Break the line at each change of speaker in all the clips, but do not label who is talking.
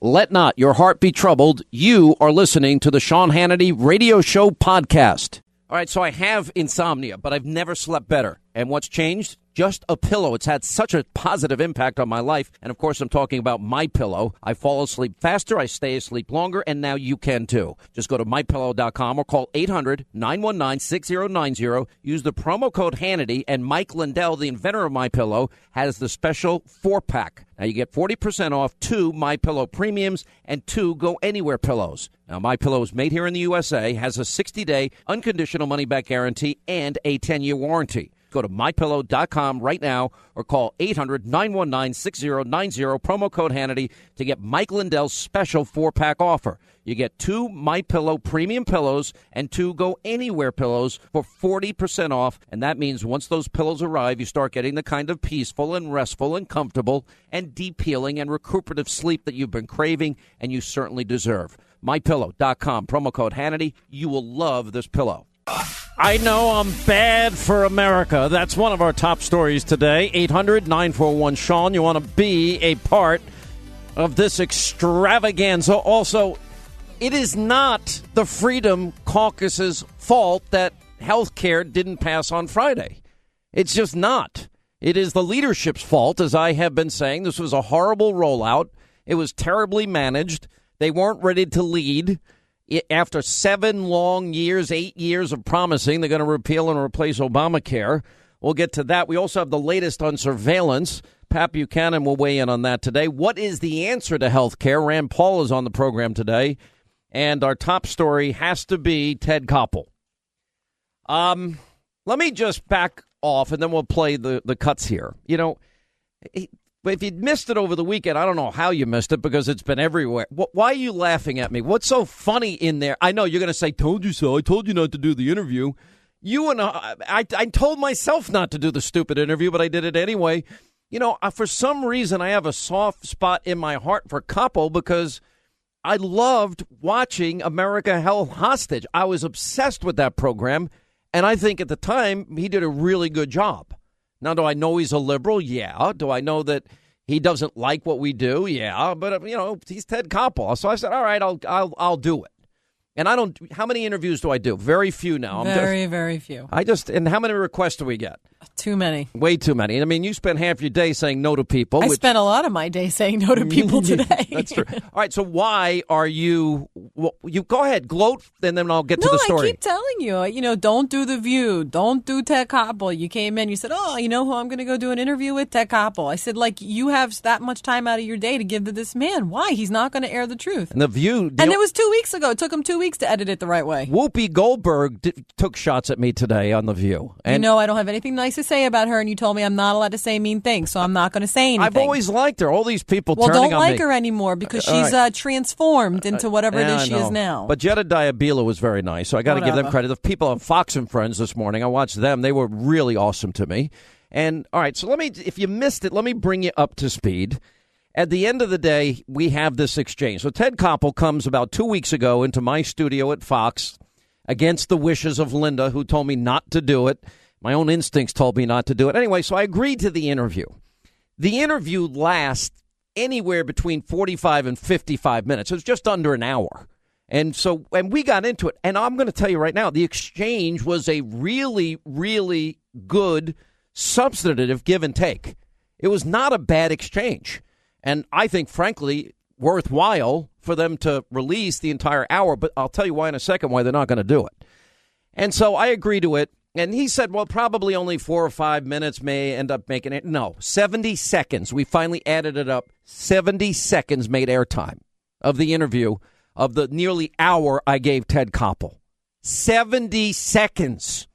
Let not your heart be troubled. You are listening to the Sean Hannity Radio Show podcast. All right, so I have insomnia, but I've never slept better. And what's changed? Just a pillow. It's had such a positive impact on my life. And, of course, I'm talking about MyPillow. I fall asleep faster, I stay asleep longer, and now you can, too. Just go to MyPillow.com or call 800-919-6090. Use the promo code Hannity, and Mike Lindell, the inventor of MyPillow, has the special 4-pack. Now, you get 40% off 2 MyPillow Premiums and 2 Go Anywhere pillows. Now, MyPillow is made here in the USA, has a 60-day unconditional money-back guarantee, and a 10-year warranty. Go to MyPillow.com right now or call 800-919-6090, promo code Hannity, to get Mike Lindell's special 4-pack offer. You get 2 MyPillow premium pillows and 2 Go Anywhere pillows for 40% off. And that means once those pillows arrive, you start getting the kind of peaceful and restful and comfortable and deep healing and recuperative sleep that you've been craving and you certainly deserve. MyPillow.com, promo code Hannity. You will love this pillow. I know I'm bad for America. That's one of our top stories today. 800-941-SEAN. You want to be a part of this extravaganza. Also, it is not the Freedom Caucus's fault that health care didn't pass on Friday. It's just not. It is the leadership's fault, as I have been saying. This was a horrible rollout. It was terribly managed. They weren't ready to lead. After 7 long years, 8 years of promising they're going to repeal and replace Obamacare. We'll get to that. We also have the latest on surveillance. Pat Buchanan will weigh in on that today. What is the answer to health care? Rand Paul is on the program today. And our top story has to be Ted Koppel. Let me just back off, and then we'll play the cuts here. You know, if you missed it over the weekend, I don't know how you missed it because it's been everywhere. Why are you laughing at me? What's so funny in there? I know you're going to say, told you so. I told you not to do the interview. I told myself not to do the stupid interview, but I did it anyway. You know, for some reason, I have a soft spot in my heart for Koppel because I loved watching America Held Hostage. I was obsessed with that program, and I think at the time he did a really good job. Now, do I know he's a liberal? Yeah. Do I know that he doesn't like what we do? Yeah. But, you know, he's Ted Koppel. So I said, all right, I'll do it. And I don't. How many interviews do I do? Very few now.
Very few.
And how many requests do we get?
Too many.
Way too many. I mean, you spend half your day saying no to people.
I spent a lot of my day saying no to people today.
That's true. All right. So why are you? Well, you go ahead, gloat, and then I'll get to the story.
I keep telling you, don't do The View. Don't do Ted Koppel. You came in, you said, oh, you know who I'm going to go do an interview with? Ted Koppel. I said, you have that much time out of your day to give to this man. Why? He's not going to air the truth.
And The View.
And it was 2 weeks ago. It took him 2 weeks to edit it the right way.
Whoopi Goldberg took shots at me today on The View. And
I don't have anything nice to say about her, and you told me I'm not allowed to say mean things, so I'm not going to say anything.
I've always liked her. All these people turning on me.
Well, don't like her anymore because she's transformed into whatever it is she is now.
But Jedediah Bila was very nice, so I got to give them credit. The people on Fox and Friends this morning, I watched them. They were really awesome to me. And, all right, so if you missed it, let me bring you up to speed. At the end of the day, we have this exchange. So Ted Koppel comes about 2 weeks ago into my studio at Fox against the wishes of Linda, who told me not to do it. My own instincts told me not to do it. Anyway, so I agreed to the interview. The interview lasts anywhere between 45 and 55 minutes. It was just under an hour. And we got into it. And I'm going to tell you right now, the exchange was a really, really good substantive give and take. It was not a bad exchange. And I think, frankly, worthwhile for them to release the entire hour. But I'll tell you why in a second, why they're not going to do it. And so I agreed to it. And he said, well, probably only 4 or 5 minutes may end up making it. No, 70 seconds. We finally added it up. 70 seconds made airtime of the interview of the nearly hour I gave Ted Koppel. 70 seconds.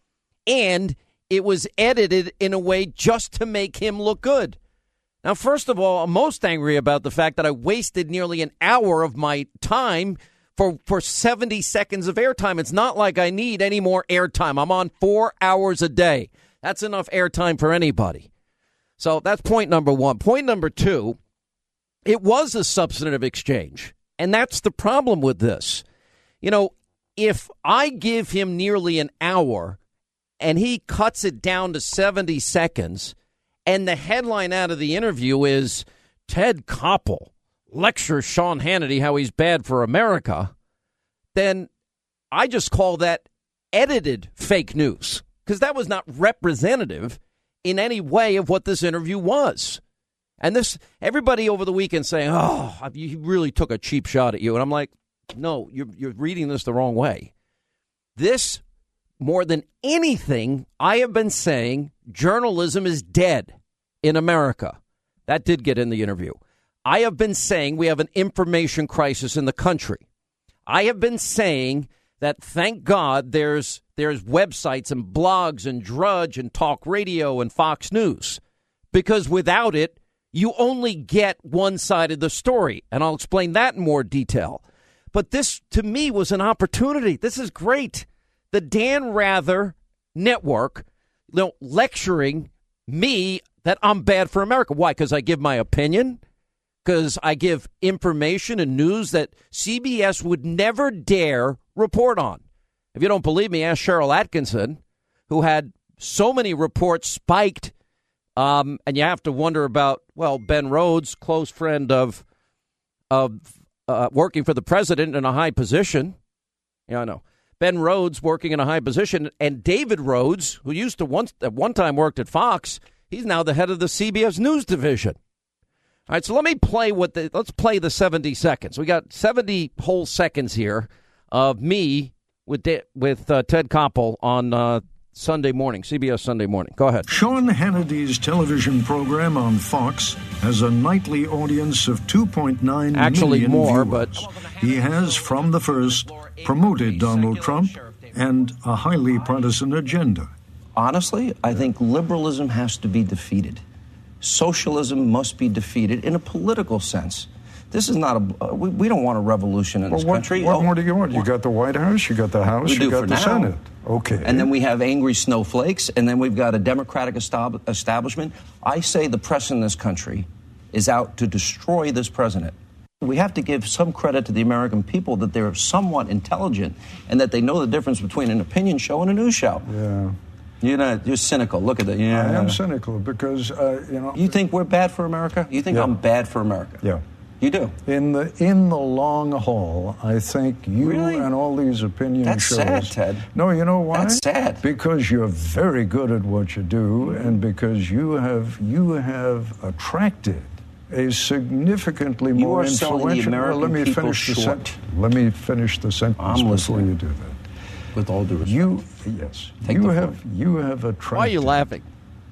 And it was edited in a way just to make him look good. Now, first of all, I'm most angry about the fact that I wasted nearly an hour of my time for 70 seconds of airtime. It's not like I need any more airtime. I'm on 4 hours a day. That's enough airtime for anybody. So that's point number one. Point number two, it was a substantive exchange. And that's the problem with this. You know, if I give him nearly an hour and he cuts it down to 70 seconds and the headline out of the interview is Ted Koppel lecture Sean Hannity how he's bad for America, then I just call that edited fake news, because that was not representative in any way of what this interview was. And this, everybody over the weekend saying, oh, he really took a cheap shot at you. And I'm like, no, you're reading this the wrong way. This, more than anything, I have been saying journalism is dead in America. That did get in the interview. I have been saying we have an information crisis in the country. I have been saying that, thank God, there's websites and blogs and Drudge and Talk Radio and Fox News, because without it, you only get one side of the story. And I'll explain that in more detail. But this, to me, was an opportunity. This is great. The Dan Rather Network, lecturing me that I'm bad for America. Why? Because I give my opinion? Because I give information and news that CBS would never dare report on. If you don't believe me, ask Cheryl Atkinson, who had so many reports spiked. And you have to wonder about, Ben Rhodes, close friend of working for the president in a high position. Yeah, I know. Ben Rhodes working in a high position, and David Rhodes, who used to at one time worked at Fox, he's now the head of the CBS News division. All right, so let's play the 70 seconds. We got 70 whole seconds here of me with Ted Koppel on Sunday morning, CBS Sunday Morning. Go ahead.
Sean Hannity's television program on Fox has a nightly audience of 2.9
Actually
million
more,
viewers.
but
He has, from the first, promoted Donald Trump and a highly partisan agenda.
Honestly, I think liberalism has to be defeated. Socialism must be defeated in a political sense. This is not we don't want a revolution in this country.
What more do you want? You got the White House, you got the House, you got the Senate. Okay.
And then we have angry snowflakes, and then we've got a Democratic establishment. I say the press in this country is out to destroy this president. We have to give some credit to the American people that they're somewhat intelligent and that they know the difference between an opinion show and a news show.
Yeah.
You're cynical. Look at that.
Yeah. I am cynical because,
You think we're bad for America? You think I'm bad for America?
Yeah.
You do?
In the long haul, I think you and all these opinion shows...
That's sad, Ted.
No, you know why?
That's sad.
Because you're very good at what you do, and because you have attracted a significantly more influential...
The American
let me finish the sentence before you do that.
With all due respect.
You have attracted...
Why are you laughing?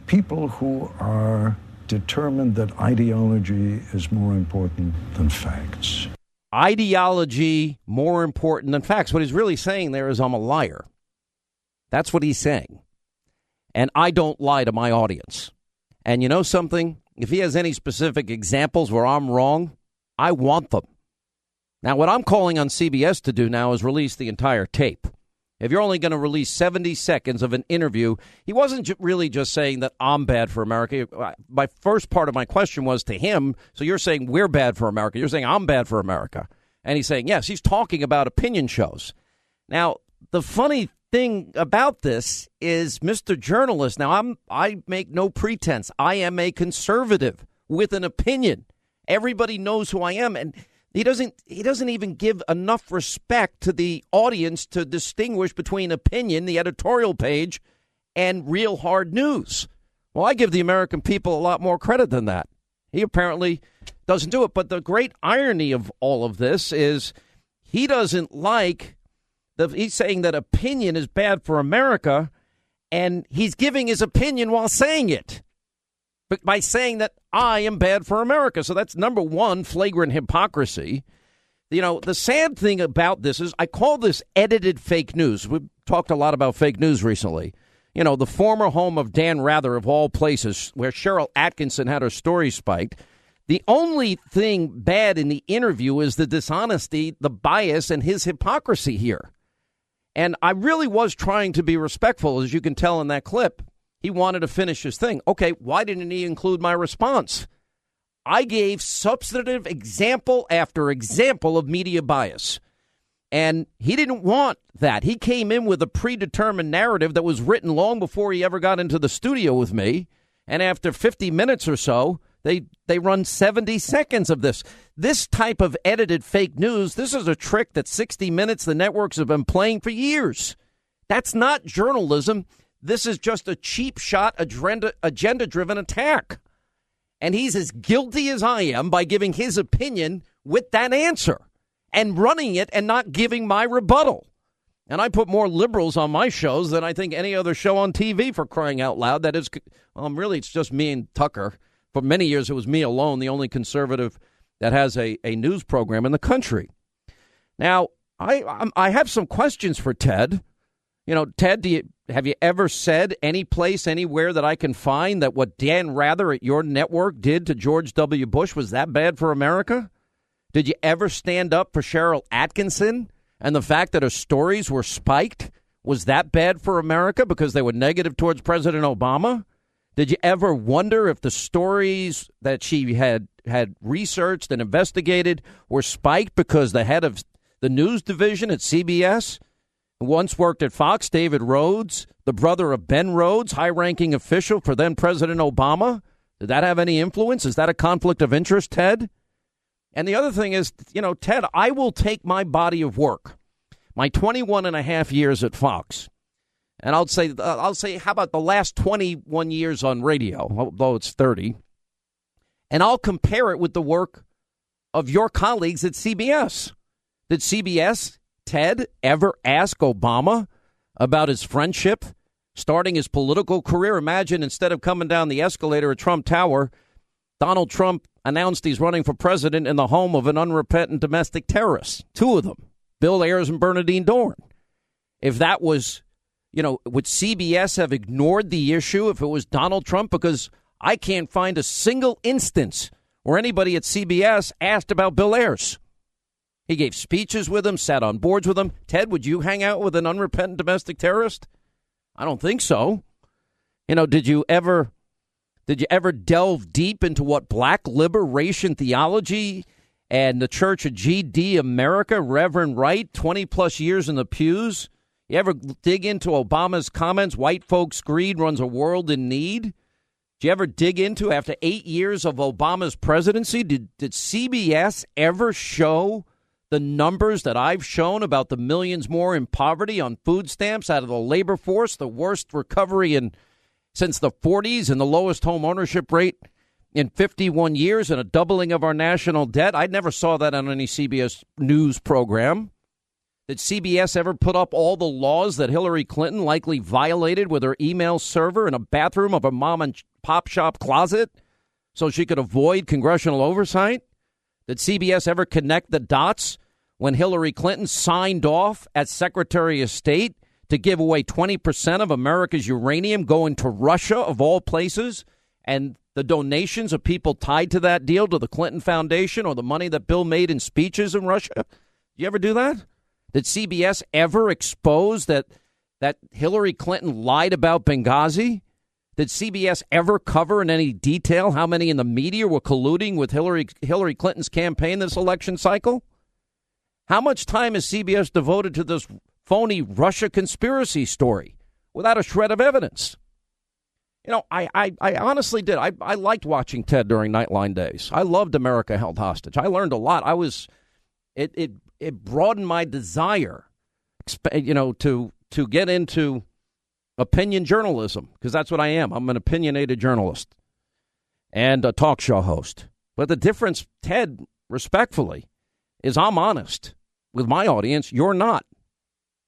People who are determined that ideology is more important than facts.
Ideology more important than facts. What he's really saying there is I'm a liar. That's what he's saying. And I don't lie to my audience. And you know something? If he has any specific examples where I'm wrong, I want them. Now, what I'm calling on CBS to do now is release the entire tape. If you're only going to release 70 seconds of an interview, he wasn't really just saying that I'm bad for America. My first part of my question was to him, so you're saying we're bad for America. You're saying I'm bad for America. And he's saying, yes, he's talking about opinion shows. Now, the funny thing about this is Mr. Journalist, now I make no pretense. I am a conservative with an opinion. Everybody knows who I am, and He doesn't even give enough respect to the audience to distinguish between opinion, the editorial page, and real hard news. Well, I give the American people a lot more credit than that. He apparently doesn't do it. But the great irony of all of this is he doesn't like he's saying that opinion is bad for America, and he's giving his opinion while saying it. But by saying that I am bad for America. So that's number one, flagrant hypocrisy. You know, the sad thing about this is I call this edited fake news. We've talked a lot about fake news recently. You know, the former home of Dan Rather, of all places, where Cheryl Atkinson had her story spiked. The only thing bad in the interview is the dishonesty, the bias, and his hypocrisy here. And I really was trying to be respectful, as you can tell in that clip. He wanted to finish his thing. Okay, why didn't he include my response? I gave substantive example after example of media bias. And he didn't want that. He came in with a predetermined narrative that was written long before he ever got into the studio with me. And after 50 minutes or so, They run 70 seconds of this. This type of edited fake news, this is a trick that 60 Minutes, the networks have been playing for years. That's not journalism. This is just a cheap shot, agenda-driven attack. And he's as guilty as I am by giving his opinion with that answer and running it and not giving my rebuttal. And I put more liberals on my shows than I think any other show on TV, for crying out loud. That is, really, it's just me and Tucker. For many years, it was me alone, the only conservative that has a news program in the country. Now, I have some questions for Ted. You know, Ted, have you ever said any place, anywhere that I can find that what Dan Rather at your network did to George W. Bush was that bad for America? Did you ever stand up for Cheryl Atkinson and the fact that her stories were spiked was that bad for America because they were negative towards President Obama? Did you ever wonder if the stories that she had researched and investigated were spiked because the head of the news division at CBS once worked at Fox, David Rhodes, the brother of Ben Rhodes, high-ranking official for then President Obama? Did that have any influence? Is that a conflict of interest, Ted? And the other thing is, you know, Ted, I will take my body of work, my 21 and a half years at Fox, and I'll say, how about the last 21 years on radio, although it's 30, and I'll compare it with the work of your colleagues at CBS. Did CBS, Ted, ever ask Obama about his friendship, starting his political career? Imagine instead of coming down the escalator at Trump Tower, Donald Trump announced he's running for president in the home of an unrepentant domestic terrorist. Two of them, Bill Ayers and Bernardine Dohrn. If that was, you know, would CBS have ignored the issue if it was Donald Trump? Because I can't find a single instance where anybody at CBS asked about Bill Ayers. He gave speeches with him, sat on boards with him. Ted, would you hang out with an unrepentant domestic terrorist? I don't think so. You know, did you ever delve deep into what black liberation theology and the Church of G.D. America, Reverend Wright, 20 plus years in the pews? You ever dig into Obama's comments, white folks' greed runs a world in need? Did you ever dig into, after 8 years of Obama's presidency, did CBS ever show the numbers that I've shown about the millions more in poverty on food stamps out of the labor force, the worst recovery since the 40s and the lowest home ownership rate in 51 years and a doubling of our national debt? I never saw that on any CBS news program. Did CBS ever put up all the laws that Hillary Clinton likely violated with her email server in a bathroom of a mom and pop shop closet so she could avoid congressional oversight? Did CBS ever connect the dots when Hillary Clinton signed off as Secretary of State to give away 20% of America's uranium going to Russia, of all places, and the donations of people tied to that deal to the Clinton Foundation or the money that Bill made in speeches in Russia? Did you ever do that? Did CBS ever expose that Hillary Clinton lied about Benghazi? Did CBS ever cover in any detail how many in the media were colluding with Hillary Clinton's campaign this election cycle? How much time is CBS devoted to this phony Russia conspiracy story without a shred of evidence? You know, I honestly did. I liked watching Ted during Nightline days. I loved America Held Hostage. I learned a lot. It broadened my desire, you know, to get into opinion journalism, because that's what I am. I'm an opinionated journalist and a talk show host. But the difference, Ted, respectfully, is I'm honest with my audience. You're not.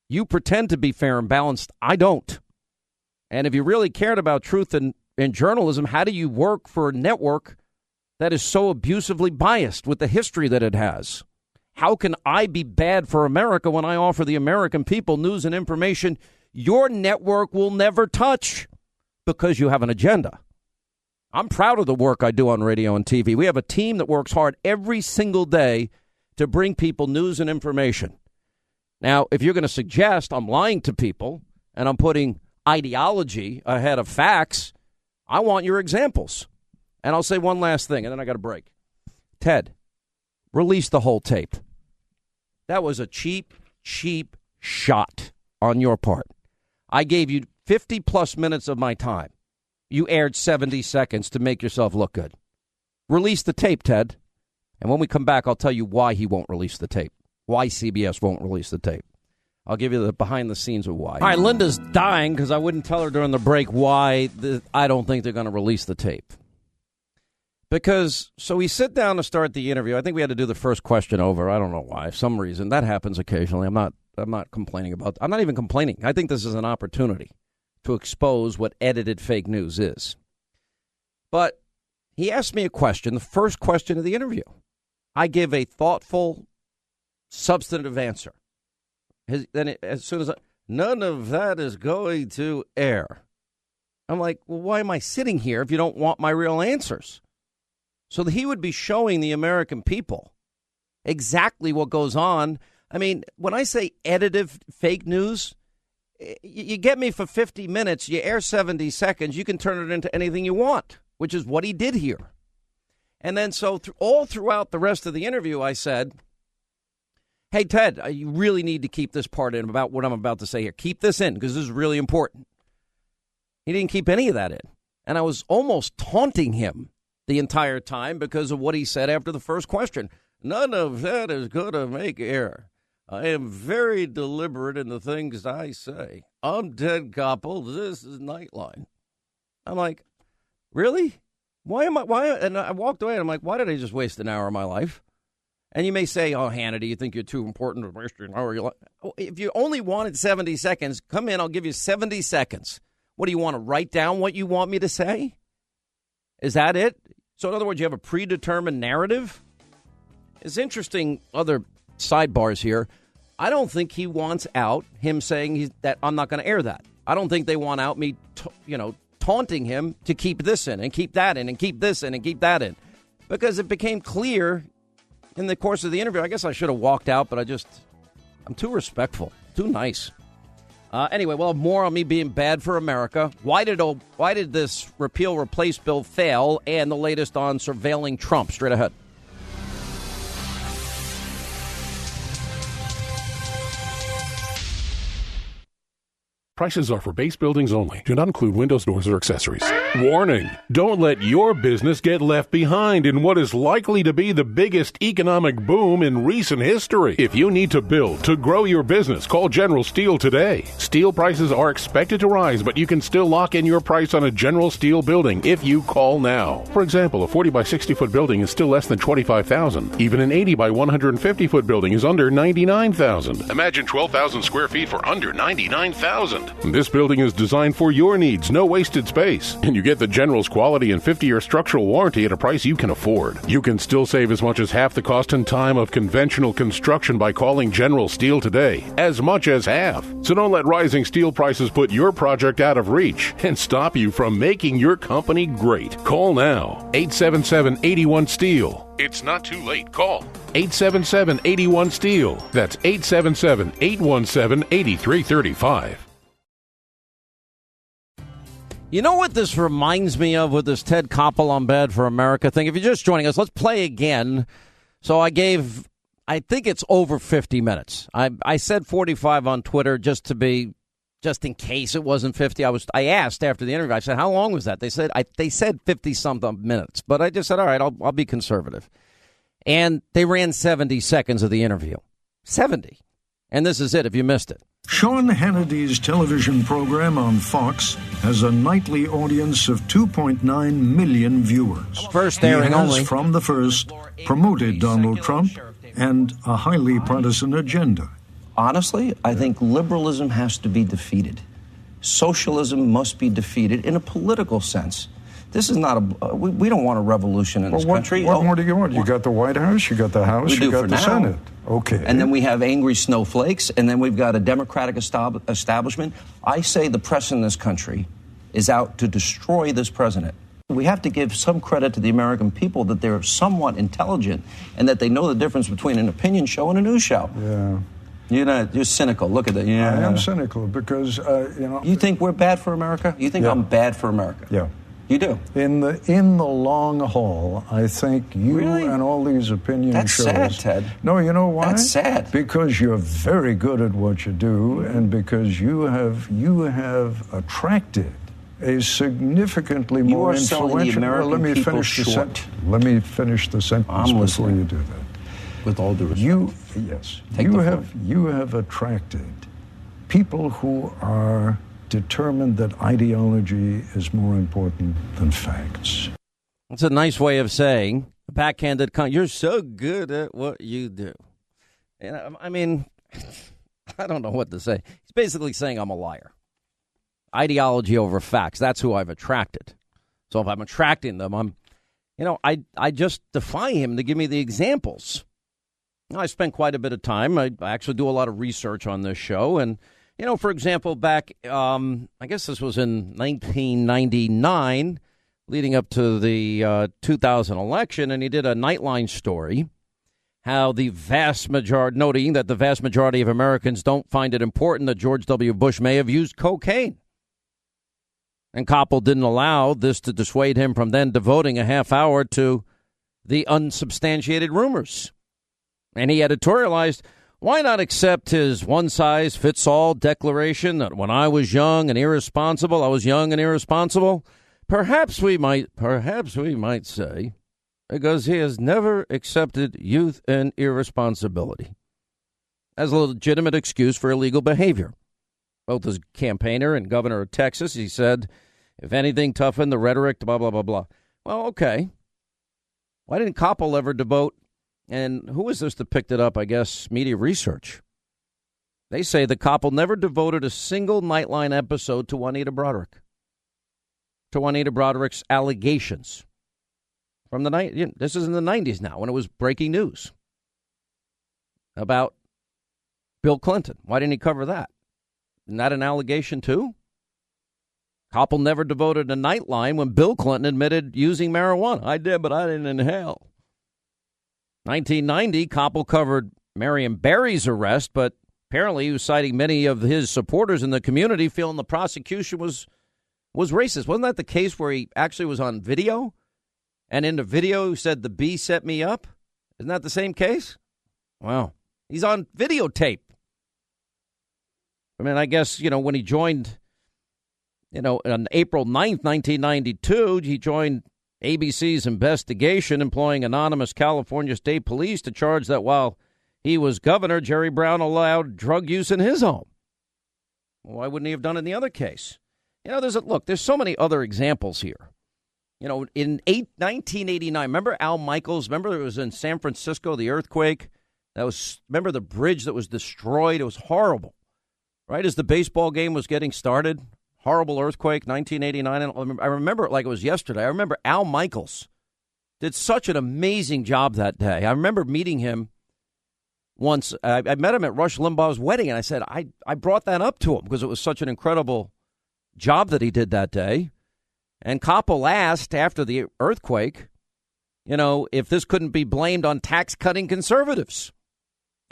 You pretend to be fair and balanced. I don't. And if you really cared about truth in journalism, how do you work for a network that is so abusively biased with the history that it has? How can I be bad for America when I offer the American people news and information your network will never touch because you have an agenda? I'm proud of the work I do on radio and TV. We have a team that works hard every single day to bring people news and information. Now, if you're going to suggest I'm lying to people and I'm putting ideology ahead of facts, I want your examples. And I'll say one last thing, and then I got a break. Ted, release the whole tape. That was a cheap shot on your part. I gave you 50 plus minutes of my time. You aired 70 seconds to make yourself look good. release the tape, Ted. And when we come back, I'll tell you why he won't release the tape, why CBS won't release the tape. I'll give you the behind the scenes of why. All right, Linda's dying because I wouldn't tell her during the break why I don't think they're going to release the tape. Because, so we sit down to start the interview. I think we had to do the first question over. I don't know why. For some reason. That happens occasionally. I'm not complaining about. I'm not even complaining. I think this is an opportunity to expose what edited fake news is. But he asked me a question, the first question of the interview. I give a thoughtful, substantive answer. As soon as none of that is going to air. I'm like, well, why am I sitting here if you don't want my real answers? So that he would be showing the American people exactly what goes on. I mean, when I say edited fake news, you get me for 50 minutes, you air 70 seconds, you can turn it into anything you want, which is what he did here. And then so all throughout the rest of the interview, I said, hey, Ted, you really need to keep this part in about what I'm about to say here. Keep this in because this is really important. He didn't keep any of that in. And I was almost taunting him the entire time because of what he said after the first question. None of that is going to make air. I am very deliberate in the things I say. I'm Ted Koppel. This is Nightline. I'm like, really? Why? And I walked away and I'm like, why did I just waste an hour of my life? And you may say, oh, Hannity, you think you're too important to waste an hour of your life. If you only wanted 70 seconds, come in, I'll give you 70 seconds. What do you want to write down what you want me to say? Is that it? So in other words, you have a predetermined narrative? It's interesting, other sidebars here. I don't think he wants out him saying that I'm not going to air that. I don't think they want out me, taunting him to keep this in and keep that in and keep this in and keep that in. Because it became clear in the course of the interview. I guess I should have walked out, but I'm too respectful, too nice. Anyway, we'll have more on me being bad for America. Why did this repeal replace bill fail? And the latest on surveilling Trump. Straight ahead.
Prices are for base buildings only. Do not include windows, doors, or accessories. Warning! Don't let your business get left behind in what is likely to be the biggest economic boom in recent history. If you need to build to grow your business, call General Steel today. Steel prices are expected to rise, but you can still lock in your price on a General Steel building if you call now. For example, a 40 by 60 foot building is still less than $25,000. Even an 80 by 150 foot building is under $99,000. Imagine 12,000 square feet for under $99,000. This building is designed for your needs, no wasted space. And you get the General's quality and 50-year structural warranty at a price you can afford. You can still save as much as half the cost and time of conventional construction by calling General Steel today. As much as half. So don't let rising steel prices put your project out of reach and stop you from making your company great. Call now. 877-81-STEEL. It's not too late. Call 877-81-STEEL. That's 877-817-8335.
You know what this reminds me of with this Ted Koppel on Bad for America thing? If you're just joining us, let's play again. So I think it's over 50 minutes. I said 45 on Twitter just in case it wasn't 50. I asked after the interview, I said, how long was that? They said 50-something minutes. But I just said, all right, I'll be conservative. And they ran 70 seconds of the interview. 70. And this is it if you missed it.
Sean Hannity's television program on Fox has a nightly audience of 2.9 million viewers.
First airing only.
From the first, promoted Donald Trump and a highly partisan agenda.
Honestly, I think liberalism has to be defeated. Socialism must be defeated in a political sense. This is not we don't want a revolution in this country.
What more do you want? You got the White House, you got the House, you got the Senate. Okay.
And then we have angry snowflakes, and then we've got a Democratic establishment. I say the press in this country is out to destroy this president. We have to give some credit to the American people that they're somewhat intelligent and that they know the difference between an opinion show and a news show.
Yeah.
You're cynical. Look at that. Yeah.
I am cynical because,
You think we're bad for America? You think I'm bad for America?
Yeah.
You do?
In the long haul, I think you and all these opinion shows...
That's sad, Ted.
No, you know why?
That's sad.
Because you're very good at what you do, and because you have attracted a significantly more
are selling the
influential.
American
Let me
people
finish the
short.
sentence. Let me finish the sentence
I'm
before
listening.
you do that.
With all due respect. Take the floor.
You have attracted people who are determined that ideology is more important than facts.
That's a nice way of saying a backhanded you're so good at what you do. And I mean, I don't know what to say. He's basically saying I'm a liar. Ideology over facts. That's who I've attracted. So if I'm attracting them, I just defy him to give me the examples. I spent quite a bit of time. I actually do a lot of research on this show. And, for example, back, I guess this was in 1999, leading up to the 2000 election, and he did a Nightline story, how noting that the vast majority of Americans don't find it important that George W. Bush may have used cocaine. And Koppel didn't allow this to dissuade him from then devoting a half hour to the unsubstantiated rumors. And he editorialized, why not accept his one-size-fits-all declaration that when I was young and irresponsible, I was young and irresponsible? Perhaps we might say, because he has never accepted youth and irresponsibility as a legitimate excuse for illegal behavior. Both as campaigner and governor of Texas, he said, if anything, toughen the rhetoric, blah, blah, blah, blah. Well, okay. Why didn't Koppel ever devote, and who was this that picked it up, I guess, Media Research? They say that Koppel never devoted a single Nightline episode to Juanita Broderick. To Juanita Broderick's allegations. From the night, this is in the 90s now, when it was breaking news about Bill Clinton. Why didn't he cover that? Isn't that an allegation, too? Koppel never devoted a Nightline when Bill Clinton admitted using marijuana. I did, but I didn't inhale. 1990, Koppel covered Marion Barry's arrest, but apparently he was citing many of his supporters in the community feeling the prosecution was racist. Wasn't that the case where he actually was on video? And in the video he said the bee set me up? Isn't that the same case? Wow. He's on videotape. I mean, I guess, when he joined, on April 9th, 1992, he joined ABC's investigation, employing anonymous California State Police to charge that while he was governor, Jerry Brown allowed drug use in his home. Why wouldn't he have done it in the other case? There's so many other examples here. In 1989, remember Al Michaels? Remember it was in San Francisco, the earthquake? Remember the bridge that was destroyed? It was horrible. Right as the baseball game was getting started, horrible earthquake, 1989. I remember it like it was yesterday. I remember Al Michaels did such an amazing job that day. I remember meeting him once. I met him at Rush Limbaugh's wedding, and I said, I brought that up to him because it was such an incredible job that he did that day. And Koppel asked after the earthquake, if this couldn't be blamed on tax-cutting conservatives.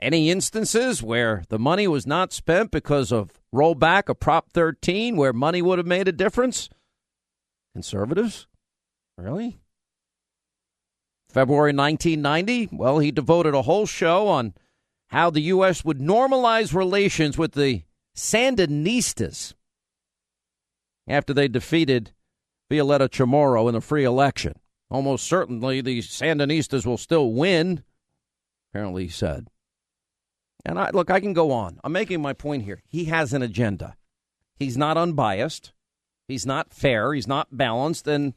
Any instances where the money was not spent because of rollback of Prop 13, where money would have made a difference? Conservatives? Really? February 1990, well, he devoted a whole show on how the U.S. would normalize relations with the Sandinistas after they defeated Violeta Chamorro in a free election. Almost certainly the Sandinistas will still win, apparently he said. And I can go on. I'm making my point here. He has an agenda. He's not unbiased. He's not fair. He's not balanced. And,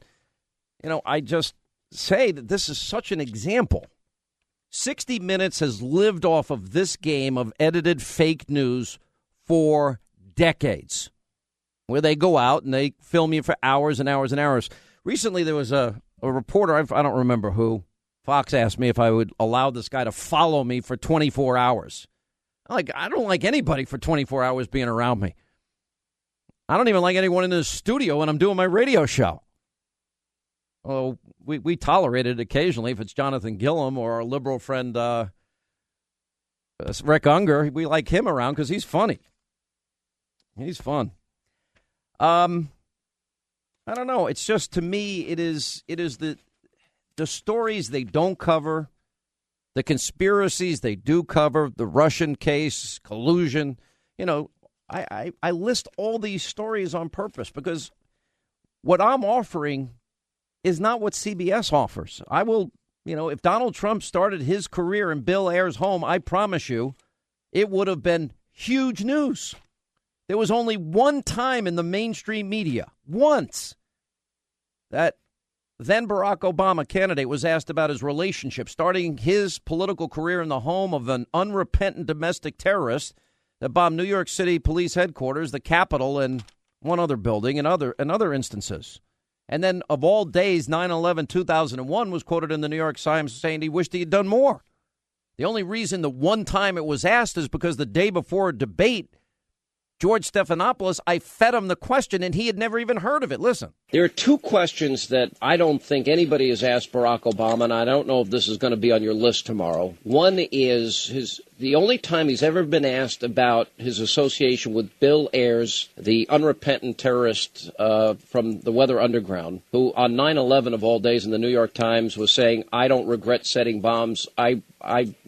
I just say that this is such an example. 60 Minutes has lived off of this game of edited fake news for decades, where they go out and they film you for hours and hours and hours. Recently, there was a reporter, I don't remember who, Fox asked me if I would allow this guy to follow me for 24 hours. I don't like anybody for 24 hours being around me. I don't even like anyone in the studio when I'm doing my radio show. Oh, we tolerate it occasionally if it's Jonathan Gillum or our liberal friend Rick Unger. We like him around because he's funny. He's fun. I don't know. It's just, to me, it is the stories they don't cover. The conspiracies they do cover, the Russian case, collusion. I list all these stories on purpose because what I'm offering is not what CBS offers. I will, if Donald Trump started his career in Bill Ayers' home, I promise you, it would have been huge news. There was only one time in the mainstream media, once, that then Barack Obama candidate was asked about his relationship, starting his political career in the home of an unrepentant domestic terrorist that bombed New York City police headquarters, the Capitol, and one other building, and other instances. And then, of all days, 9/11/2001 was quoted in the New York Times saying he wished he had done more. The only reason the one time it was asked is because the day before a debate, George Stephanopoulos, I fed him the question, and he had never even heard of it. Listen.
There are two questions that I don't think anybody has asked Barack Obama, and I don't know if this is going to be on your list tomorrow. One is the only time he's ever been asked about his association with Bill Ayers, the unrepentant terrorist from the Weather Underground, who on 9/11 of all days in the New York Times was saying, I don't regret setting bombs. I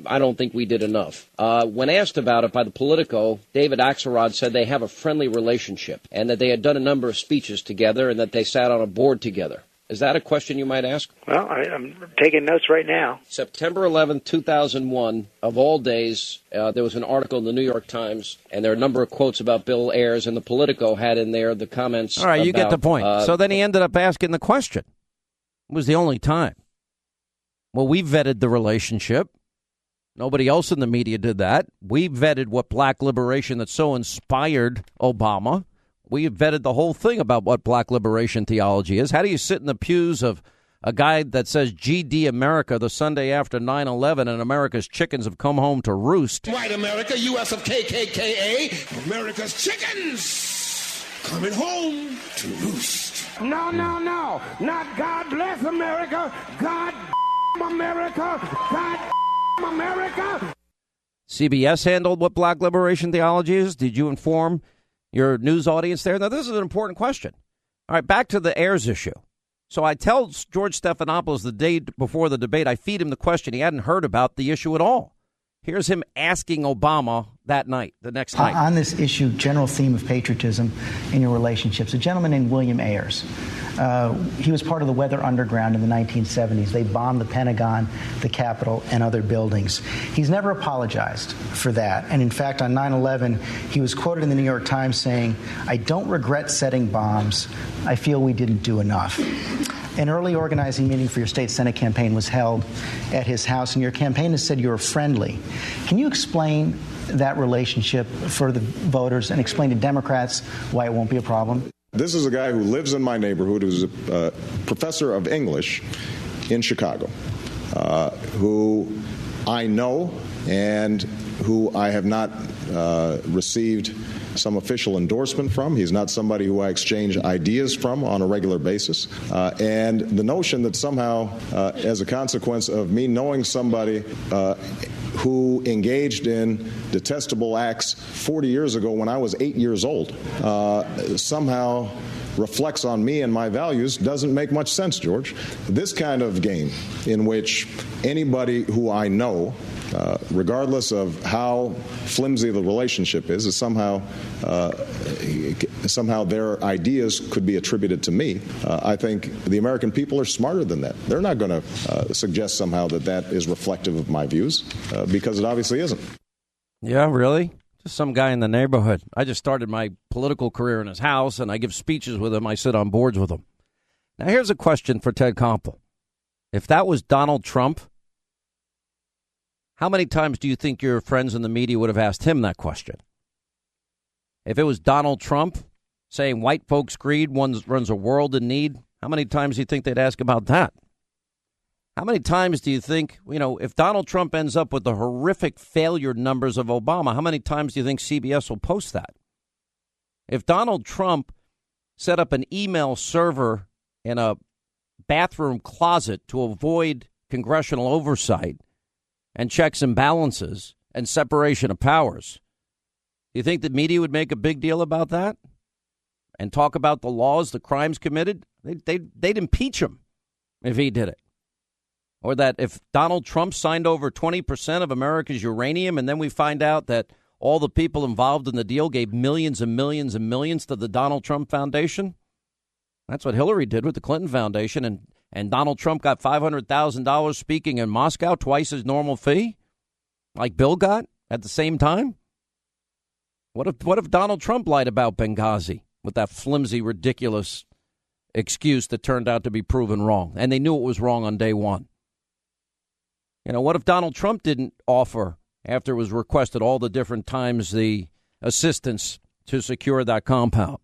don't think we did enough. When asked about it by the Politico, David Axelrod said they have a friendly relationship and that they had done a number of speeches together and that they sat on a board together. Is that a question you might ask?
Well, I'm taking notes right now.
September 11th, 2001, of all days, there was an article in the New York Times, and there are a number of quotes about Bill Ayers, and the Politico had in there the comments.
All right, you get the point. So then he ended up asking the question. It was the only time. Well, we vetted the relationship. Nobody else in the media did that. We vetted what black liberation that so inspired Obama. We vetted the whole thing about what black liberation theology is. How do you sit in the pews of a guy that says GD America the Sunday after 9/11 and America's chickens have come home to roost?
White America, U.S. of KKKA, America's chickens coming home to roost.
No, not God bless America, God America, God America.
CBS handled what black liberation theology is. Did you inform your news audience there? Now, this is an important question. All right, back to the Ayers issue. So I tell George Stephanopoulos the day before the debate, I feed him the question. He hadn't heard about the issue at all. Here's him asking Obama that night, the next night.
On this issue, general theme of patriotism in your relationships, a gentleman named William Ayers. He was part of the Weather Underground in the 1970s. They bombed the Pentagon, the Capitol, and other buildings. He's never apologized for that. And in fact, on 9/11, he was quoted in the New York Times saying, I don't regret setting bombs. I feel we didn't do enough. An early organizing meeting for your state Senate campaign was held at his house, and your campaign has said you were friendly. Can you explain that relationship for the voters and explain to Democrats why it won't be a problem?
This is a guy who lives in my neighborhood, who's a professor of English in Chicago, who I know and who I have not received some official endorsement from. He's not somebody who I exchange ideas from on a regular basis. And the notion that somehow, as a consequence of me knowing somebody who engaged in detestable acts 40 years ago when I was 8 years old, somehow reflects on me and my values doesn't make much sense, George. This kind of game in which anybody who I know, regardless of how flimsy the relationship is somehow their ideas could be attributed to me. I think the American people are smarter than that. They're not going to suggest somehow that is reflective of my views, because it obviously isn't.
Yeah, really? Just some guy in the neighborhood. I just started my political career in his house, and I give speeches with him. I sit on boards with him. Now, here's a question for Ted Koppel. If that was Donald Trump, how many times do you think your friends in the media would have asked him that question? If it was Donald Trump saying white folks' greed runs a world in need, how many times do you think they'd ask about that? How many times do you think, if Donald Trump ends up with the horrific failure numbers of Obama, how many times do you think CBS will post that? If Donald Trump set up an email server in a bathroom closet to avoid congressional oversight and checks and balances and separation of powers, do you think the media would make a big deal about that and talk about the laws, the crimes committed? They'd impeach him if he did it. Or that if Donald Trump signed over 20% of America's uranium and then we find out that all the people involved in the deal gave millions and millions and millions to the Donald Trump Foundation, That's what Hillary did with the Clinton Foundation, and Donald Trump got $500,000 speaking in Moscow, twice his normal fee, like Bill got at the same time. What if Donald Trump lied about Benghazi with that flimsy, ridiculous excuse that turned out to be proven wrong, and they knew it was wrong on day one? What if Donald Trump didn't offer, after it was requested all the different times, the assistance to secure that compound?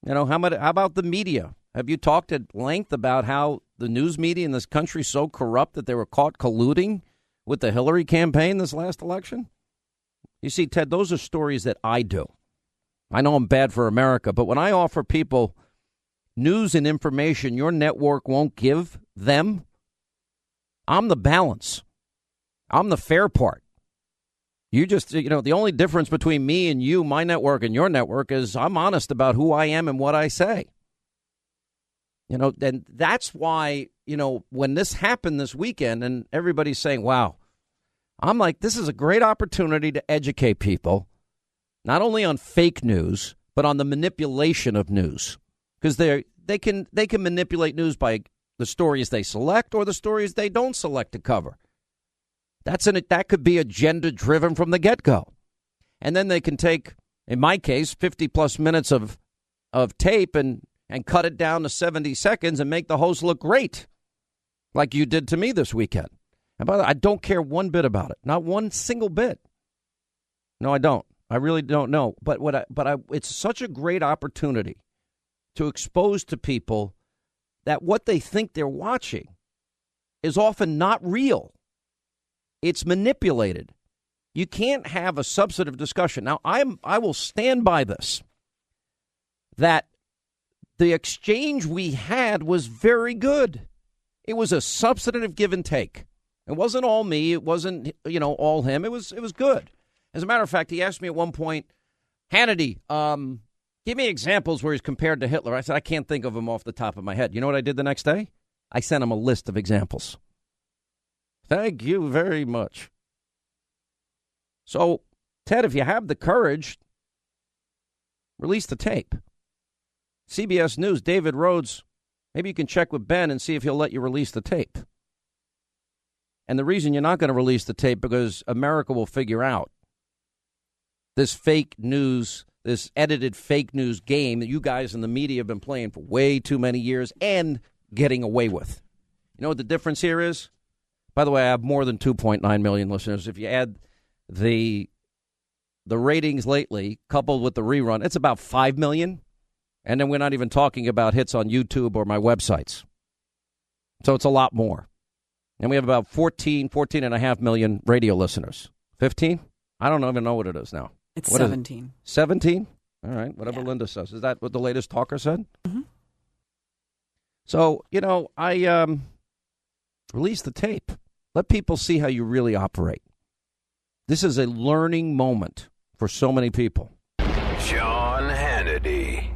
How about the media? Have you talked at length about how the news media in this country is so corrupt that they were caught colluding with the Hillary campaign this last election? You see, Ted, those are stories that I do. I know I'm bad for America, but when I offer people news and information your network won't give them, I'm the balance. I'm the fair part. You just, the only difference between me and you, my network and your network, is I'm honest about who I am and what I say. And that's why, when this happened this weekend and everybody's saying, wow, I'm like, this is a great opportunity to educate people, not only on fake news, but on the manipulation of news, because they can manipulate news by the stories they select or the stories they don't select to cover. That could be agenda driven from the get-go. And then they can take, in my case, 50 plus minutes of tape and cut it down to 70 seconds and make the host look great, like you did to me this weekend. And by the way, I don't care one bit about it, not one single bit. No, I don't. I really don't know. But it's such a great opportunity to expose to people that what they think they're watching is often not real. It's manipulated. You can't have a substantive discussion. Now, I will stand by this, that the exchange we had was very good. It was a substantive give and take. It wasn't all me. It wasn't, all him. It was good. As a matter of fact, he asked me at one point, Hannity, give me examples where he's compared to Hitler. I said, I can't think of them off the top of my head. You know what I did the next day? I sent him a list of examples. Thank you very much. So, Ted, if you have the courage, release the tape. CBS News, David Rhodes, maybe you can check with Ben and see if he'll let you release the tape. And the reason you're not going to release the tape, because America will figure out this fake news, this edited fake news game that you guys in the media have been playing for way too many years and getting away with. You know what the difference here is? By the way, I have more than 2.9 million listeners. If you add the ratings lately, coupled with the rerun, it's about 5 million. And then we're not even talking about hits on YouTube or my websites. So it's a lot more. And we have about 14.5 million radio listeners. 15? I don't even know what it is now.
It's 17.
17? All right, whatever Linda says. Is that what the latest talker said?
Mm-hmm.
So, I released the tape. Let people see how you really operate. This is a learning moment for so many people.
Sean Hannity.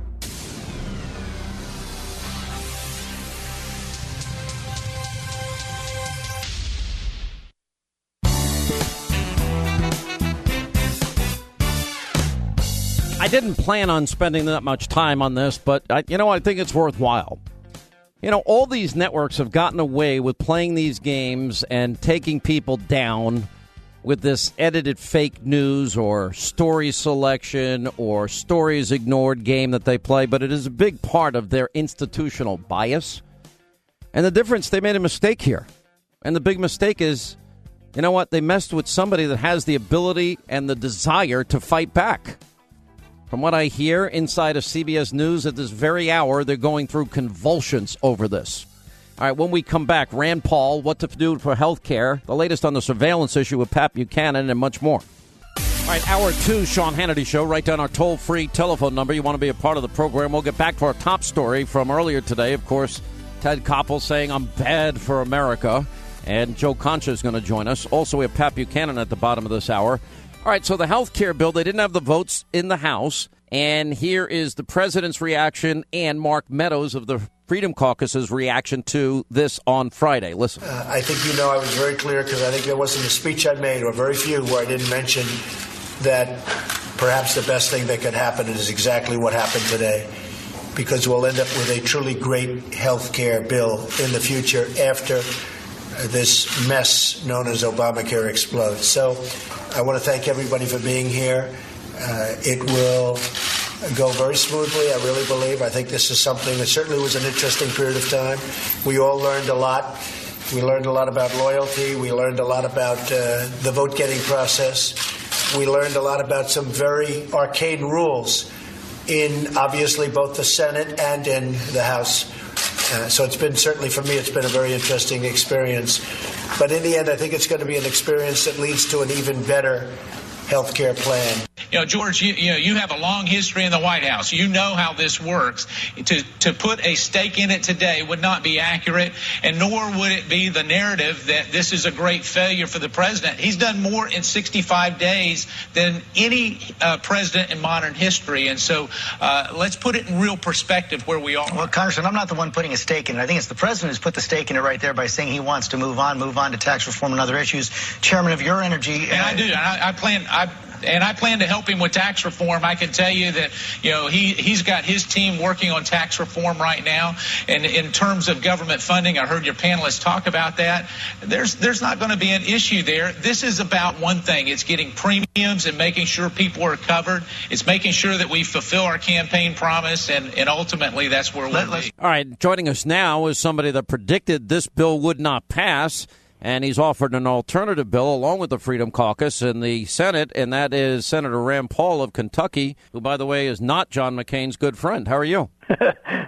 I didn't plan on spending that much time on this, but I think it's worthwhile. All these networks have gotten away with playing these games and taking people down with this edited fake news or story selection or stories ignored game that they play, but it is a big part of their institutional bias. And the difference, they made a mistake here. And the big mistake is, they messed with somebody that has the ability and the desire to fight back. From what I hear inside of CBS News at this very hour, they're going through convulsions over this. All right, when we come back, Rand Paul, what to do for health care, the latest on the surveillance issue with Pat Buchanan, and much more. All right, Hour 2, Sean Hannity Show. Write down our toll-free telephone number. You want to be a part of the program. We'll get back to our top story from earlier today. Of course, Ted Koppel saying, I'm bad for America. And Joe Concha is going to join us. Also, we have Pat Buchanan at the bottom of this hour. All right, so the health care bill, they didn't have the votes in the House. And here is the president's reaction and Mark Meadows of the Freedom Caucus's reaction to this on Friday. Listen.
I think I was very clear, because I think there wasn't a speech I made, or very few, where I didn't mention that perhaps the best thing that could happen is exactly what happened today. because we'll end up with a truly great health care bill in the future after this mess known as Obamacare explodes. So I want to thank everybody for being here. It will go very smoothly, I really believe. I think this is something that certainly was an interesting period of time. We all learned a lot. We learned a lot about loyalty. We learned a lot about the vote-getting process. We learned a lot about some very arcane rules in, obviously, both the Senate and in the House. So it's been, certainly for me, it's been a very interesting experience. But in the end, I think it's going to be an experience that leads to an even better health care plan.
You know, George, you have a long history in the White House. You know how this works. To put a stake in it today would not be accurate, and nor would it be the narrative that this is a great failure for the president. He's done more in 65 days than any president in modern history, and so let's put it in real perspective where we are.
Well, Congressman, I'm not the one putting a stake in it. I think it's the president who's put the stake in it right there by saying he wants to move on to tax reform and other issues. Chairman of your energy.
And I do. I plan to help him with tax reform. I can tell you that, he's got his team working on tax reform right now. And in terms of government funding, I heard your panelists talk about that. There's not going to be an issue there. This is about one thing. It's getting premiums and making sure people are covered. It's making sure that we fulfill our campaign promise. And ultimately, that's where we'll be.
All right. Joining us now is somebody that predicted this bill would not pass. And he's offered an alternative bill along with the Freedom Caucus in the Senate, and that is Senator Rand Paul of Kentucky, who, by the way, is not John McCain's good friend. How are you?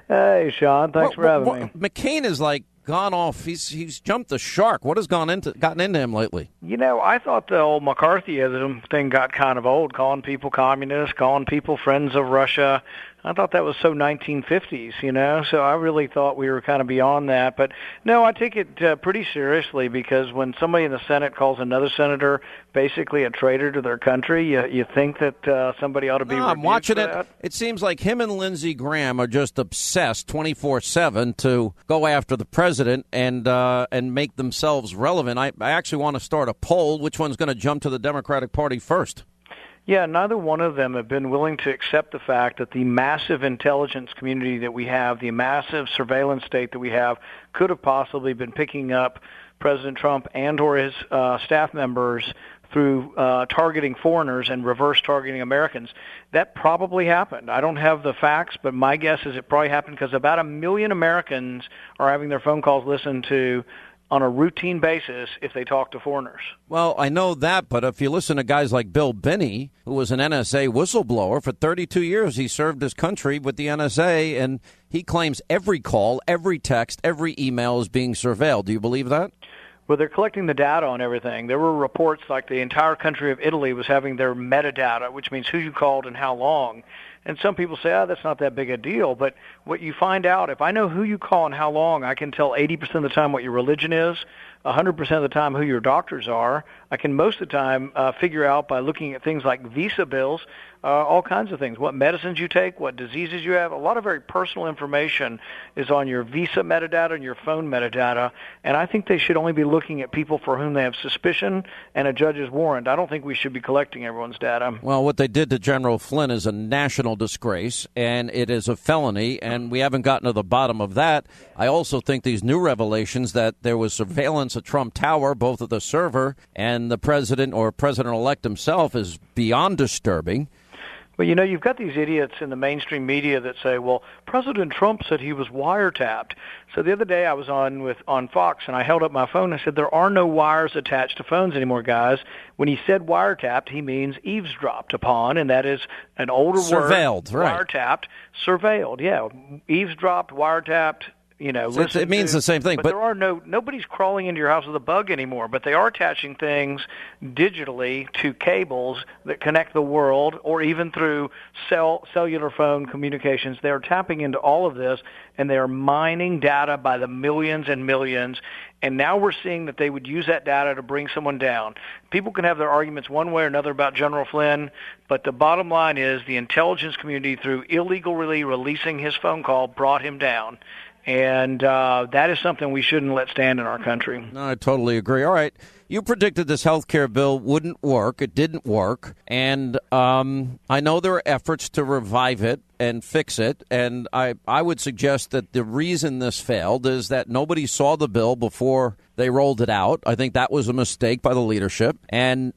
Hey, Sean. Thanks for having me.
McCain is gone off. He's jumped the shark. What has gotten into him lately?
I thought the old McCarthyism thing got kind of old, calling people communists, calling people friends of Russia. I thought that was so 1950s, so I really thought we were kind of beyond that. But, no, I take it pretty seriously, because when somebody in the Senate calls another senator basically a traitor to their country, you think that somebody ought to be
I'm watching
for
it.
that.
It seems like him and Lindsey Graham are just obsessed 24/7 to go after the president and make themselves relevant. I actually want to start a poll. Which one's going to jump to the Democratic Party first?
Yeah, neither one of them have been willing to accept the fact that the massive intelligence community that we have, the massive surveillance state that we have, could have possibly been picking up President Trump and or his staff members through targeting foreigners and reverse targeting Americans. That probably happened. I don't have the facts, but my guess is it probably happened because about 1 million Americans are having their phone calls listened to on a routine basis if they talk to foreigners.
Well, I know that, but if you listen to guys like Bill Binney, who was an NSA whistleblower for 32 years, he served his country with the NSA, and he claims every call, every text, every email is being surveilled. Do you believe that?
Well, they're collecting the data on everything. There were reports like the entire country of Italy was having their metadata, which means who you called and how long. And some people say, that's not that big a deal. But what you find out, if I know who you call and how long, I can tell 80% of the time what your religion is, 100% of the time who your doctors are. I can most of the time figure out by looking at things like visa bills, all kinds of things, what medicines you take, what diseases you have. A lot of very personal information is on your visa metadata and your phone metadata, and I think they should only be looking at people for whom they have suspicion and a judge's warrant. I don't think we should be collecting everyone's data.
Well, what they did to General Flynn is a national disgrace, and it is a felony, and we haven't gotten to the bottom of that. I also think these new revelations that there was surveillance at Trump Tower, both of the server and the president or president-elect himself, is beyond disturbing.
Well, you've got these idiots in the mainstream media that say, well, President Trump said he was wiretapped. So the other day I was on Fox, and I held up my phone and I said, there are no wires attached to phones anymore, guys. When he said wiretapped, he means eavesdropped upon, and that is an older
surveilled,
word.
Right.
Wiretapped, surveilled, yeah. Eavesdropped, wiretapped.
It means the same thing.
But there are nobody's crawling into your house with a bug anymore, but they are attaching things digitally to cables that connect the world, or even through cellular phone communications. They're tapping into all of this, and they are mining data by the millions and millions. And now we're seeing that they would use that data to bring someone down. People can have their arguments one way or another about General Flynn, but the bottom line is the intelligence community, through illegally releasing his phone call, brought him down. And that is something we shouldn't let stand in our country.
No, I totally agree. All right. you predicted this health care bill wouldn't work. It didn't work. And I know there are efforts to revive it and fix it. And I would suggest that the reason this failed is that nobody saw the bill before they rolled it out. I think that was a mistake by the leadership. And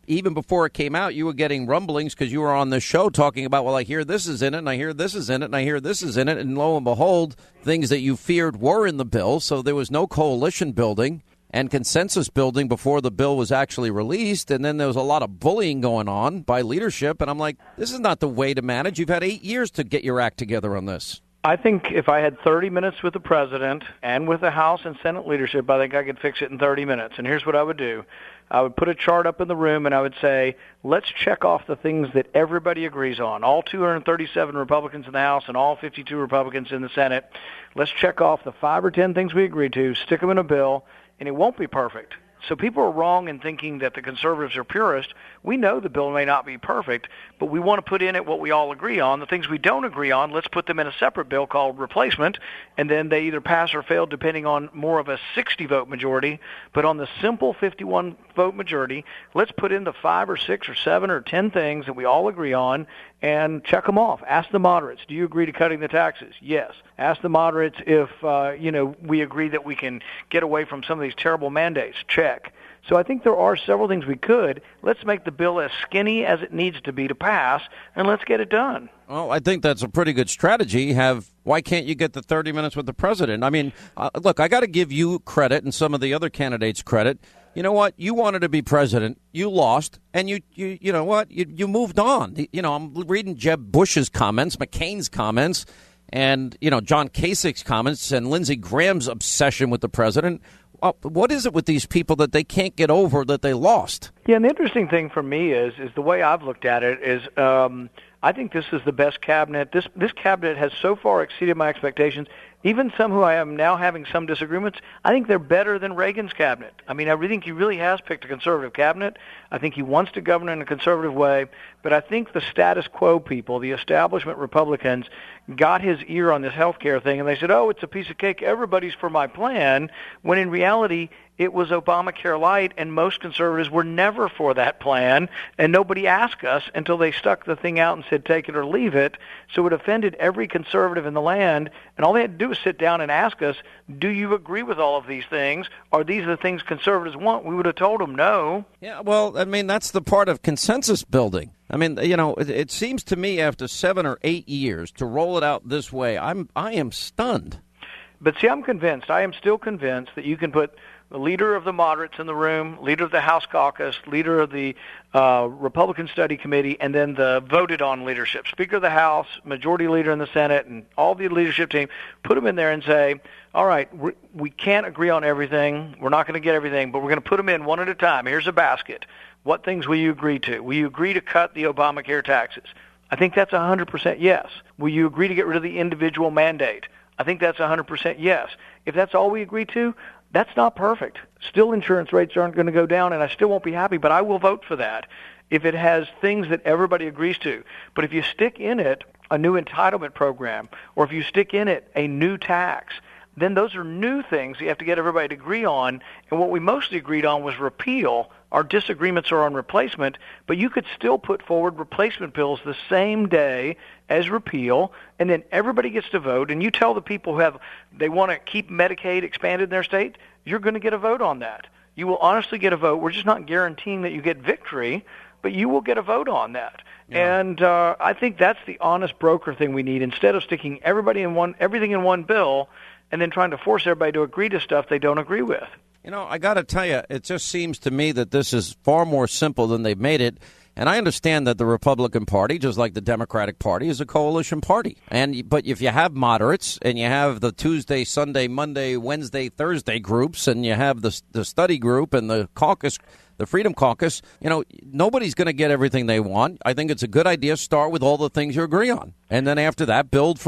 even before it came out, you were getting rumblings because you were on this show talking about, well, I hear this is in it, and I hear this is in it, and I hear this is in it. And lo and behold, things that you feared were in the bill. So there was no coalition building and consensus building before the bill was actually released. And then there was a lot of bullying going on by leadership. And I'm like, this is not the way to manage. You've had 8 years to get your act together on this.
I think if I had 30 minutes with the president and with the House and Senate leadership, I think I could fix it in 30 minutes. And here's what I would do. I would put a chart up in the room and I would say, let's check off the things that everybody agrees on. All 237 Republicans in the House and all 52 Republicans in the Senate. Let's check off the 5 or 10 things we agreed to, stick them in a bill, and it won't be perfect. So people are wrong in thinking that the conservatives are purist. We know the bill may not be perfect, but we want to put in it what we all agree on. The things we don't agree on, let's put them in a separate bill called replacement, and then they either pass or fail depending on more of a 60-vote majority. But on the simple 51-vote majority, let's put in the 5 or 6 or 7 or 10 things that we all agree on and check them off. Ask the moderates, do you agree to cutting the taxes? Yes. Ask the moderates if, we agree that we can get away from some of these terrible mandates. Check. So I think there are several things we could. Let's make the bill as skinny as it needs to be to pass, and let's get it done.
Well, I think that's a pretty good strategy. Why can't you get the 30 minutes with the president? I mean, look, I got to give you credit and some of the other candidates credit. You know what? You wanted to be president. You lost, and you know what? You moved on. I'm reading Jeb Bush's comments, McCain's comments, and John Kasich's comments, and Lindsey Graham's obsession with the president. What is it with these people that they can't get over that they lost?
Yeah, and the interesting thing for me is the way I've looked at it is I think this is the best cabinet. This cabinet has so far exceeded my expectations. Even some who I am now having some disagreements, I think they're better than Reagan's cabinet. I mean, I really think he really has picked a conservative cabinet. I think he wants to govern in a conservative way. But I think the status quo people, the establishment Republicans, got his ear on this health care thing, and they said, oh, it's a piece of cake. Everybody's for my plan, when in reality it was Obamacare light, and most conservatives were never for that plan, and nobody asked us until they stuck the thing out and said take it or leave it. So it offended every conservative in the land, and all they had to do was sit down and ask us, do you agree with all of these things? Are these the things conservatives want? We would have told them no.
Yeah, well, I mean, that's the part of consensus building. I mean, it seems to me after 7 or 8 years to roll it out this way, I am stunned.
But see, I'm convinced. I am still convinced that you can put the leader of the moderates in the room, leader of the House caucus, leader of the Republican Study Committee, and then the voted-on leadership, Speaker of the House, Majority Leader in the Senate, and all the leadership team, put them in there and say, all right, we can't agree on everything. We're not going to get everything, but we're going to put them in one at a time. Here's a basket. What things will you agree to? Will you agree to cut the Obamacare taxes? I think that's 100% yes. Will you agree to get rid of the individual mandate? I think that's 100% yes. If that's all we agree to, that's not perfect. Still, insurance rates aren't going to go down, and I still won't be happy, but I will vote for that if it has things that everybody agrees to. But if you stick in it a new entitlement program, or if you stick in it a new tax, then those are new things you have to get everybody to agree on. And what we mostly agreed on was repeal. Our disagreements are on replacement, but you could still put forward replacement bills the same day as repeal, and then everybody gets to vote, and you tell the people they want to keep Medicaid expanded in their state, you're going to get a vote on that. You will honestly get a vote. We're just not guaranteeing that you get victory, but you will get a vote on that. Yeah. And I think that's the honest broker thing we need, instead of sticking everything in one bill and then trying to force everybody to agree to stuff they don't agree with.
I got to tell you, it just seems to me that this is far more simple than they've made it. And I understand that the Republican Party, just like the Democratic Party, is a coalition party. But if you have moderates and you have the Tuesday, Sunday, Monday, Wednesday, Thursday groups, and you have the study group and the caucus, the Freedom Caucus, nobody's going to get everything they want. I think it's a good idea. Start with all the things you agree on. And then after that, build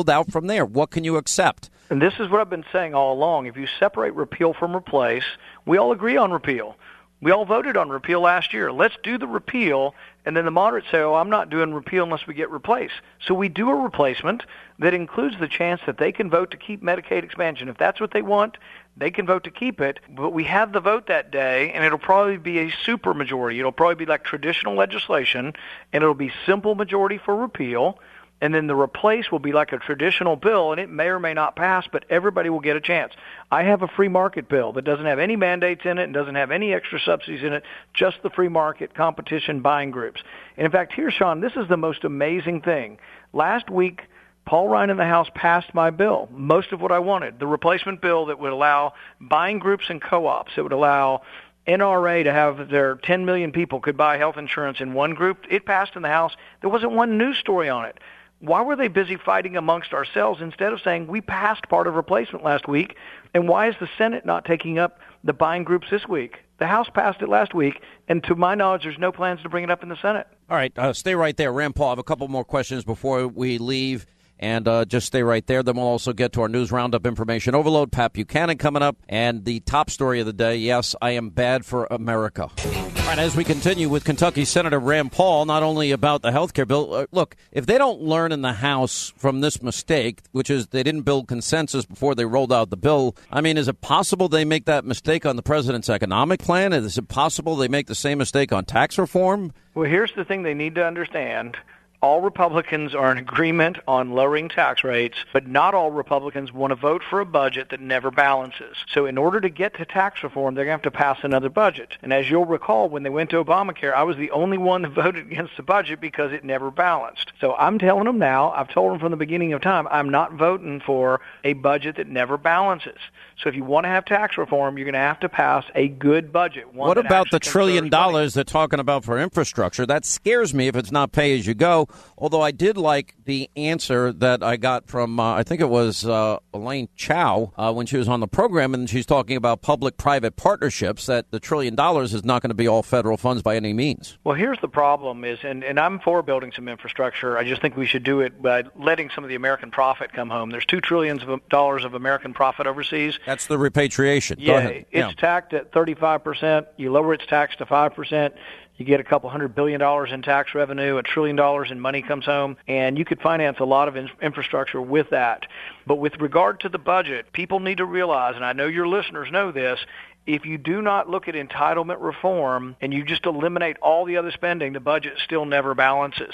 out from there. What can you accept?
And this is what I've been saying all along. If you separate repeal from replace, we all agree on repeal. We all voted on repeal last year. Let's do the repeal, and then the moderates say, I'm not doing repeal unless we get replace. So we do a replacement that includes the chance that they can vote to keep Medicaid expansion. If that's what they want, They can vote to keep it, but we have the vote that day, and it'll probably be a super majority. It'll probably be like traditional legislation, and it'll be simple majority for repeal, and then the replace will be like a traditional bill, and it may or may not pass, but everybody will get a chance. I have a free market bill that doesn't have any mandates in it and doesn't have any extra subsidies in it, just the free market competition buying groups. And in fact, here, Sean, this is the most amazing thing. Last week, Paul Ryan in the House passed my bill, most of what I wanted, the replacement bill that would allow buying groups and co-ops. It would allow NRA to have their 10 million people could buy health insurance in one group. It passed in the House. There wasn't one news story on it. Why were they busy fighting amongst ourselves instead of saying we passed part of replacement last week, and why is the Senate not taking up the buying groups this week? The House passed it last week, and to my knowledge, there's no plans to bring it up in the Senate.
All right, stay right there. Rand Paul, I have a couple more questions before we leave. And just stay right there. Then we'll also get to our news roundup information overload. Pat Buchanan coming up. And the top story of the day, yes, I am bad for America. All right, as we continue with Kentucky Senator Rand Paul, not only about the health care bill. Look, if they don't learn in the House from this mistake, which is they didn't build consensus before they rolled out the bill, I mean, is it possible they make that mistake on the president's economic plan? Is it possible they make the same mistake on tax reform?
Well, here's the thing they need to understand. All Republicans are in agreement on lowering tax rates, but not all Republicans want to vote for a budget that never balances. So in order to get to tax reform, they're going to have to pass another budget. And as you'll recall, when they went to Obamacare, I was the only one that voted against the budget because it never balanced. So I'm telling them now, I've told them from the beginning of time, I'm not voting for a budget that never balances. So if you want to have tax reform, you're going to have to pass a good budget.
What about the $1 trillion they're talking about for infrastructure? That scares me if it's not pay as you go. Although I did like the answer that I got from, I think it was Elaine Chao when she was on the program, and she's talking about public-private partnerships, that the $1 trillion is not going to be all federal funds by any means.
Well, here's the problem is, and I'm for building some infrastructure. I just think we should do it by letting some of the American profit come home. There's $2 trillion of American profit overseas.
That's the repatriation.
Yeah,
Go ahead.
It's taxed at 35%. You lower its tax to 5%. You get a couple $100 billion in tax revenue, $1 trillion in money comes home, and you could finance a lot of infrastructure with that. But with regard to the budget, people need to realize, and I know your listeners know this, if you do not look at entitlement reform and you just eliminate all the other spending, the budget still never balances.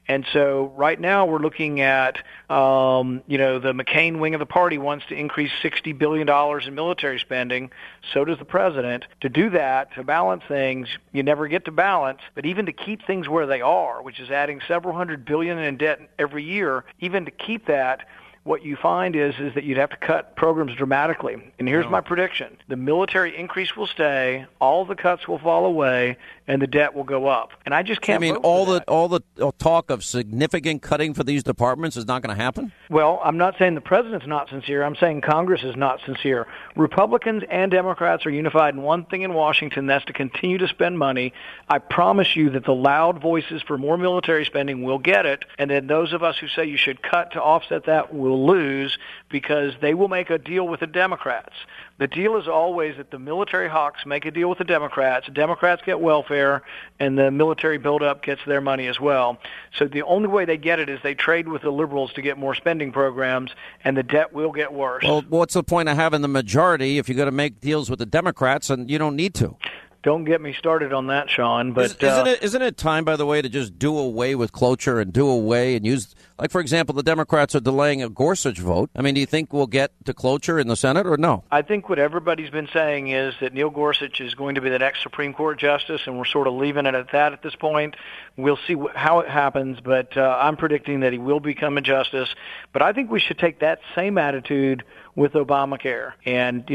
And so right now we're looking at, the McCain wing of the party wants to increase $60 billion in military spending. So does the president. To do that, to balance things, you never get to balance. But even to keep things where they are, which is adding several $100 billion in debt every year, even to keep that, what you find is that you'd have to cut programs dramatically. And here's my prediction. The military increase will stay, all the cuts will fall away, and the debt will go up. And I just can't vote for that.
all the talk of significant cutting for these departments is not going to happen?
Well, I'm not saying the president's not sincere. I'm saying Congress is not sincere. Republicans and Democrats are unified in one thing in Washington, that's to continue to spend money. I promise you that the loud voices for more military spending will get it, and then those of us who say you should cut to offset that will lose because they will make a deal with the Democrats. The deal is always that the military hawks make a deal with the Democrats get welfare, and the military buildup gets their money as well. So the only way they get it is they trade with the liberals to get more spending programs, and the debt will get worse.
Well, what's the point of having the majority if you're going to make deals with the Democrats and you don't need to?
Don't get me started on that, Sean. But
isn't it time, by the way, to just do away with cloture and do away and use, like, for example, the Democrats are delaying a Gorsuch vote. I mean, do you think we'll get to cloture in the Senate or no?
I think what everybody's been saying is that Neil Gorsuch is going to be the next Supreme Court justice, and we're sort of leaving it at that at this point. We'll see how it happens, but I'm predicting that he will become a justice. But I think we should take that same attitude with Obamacare. And,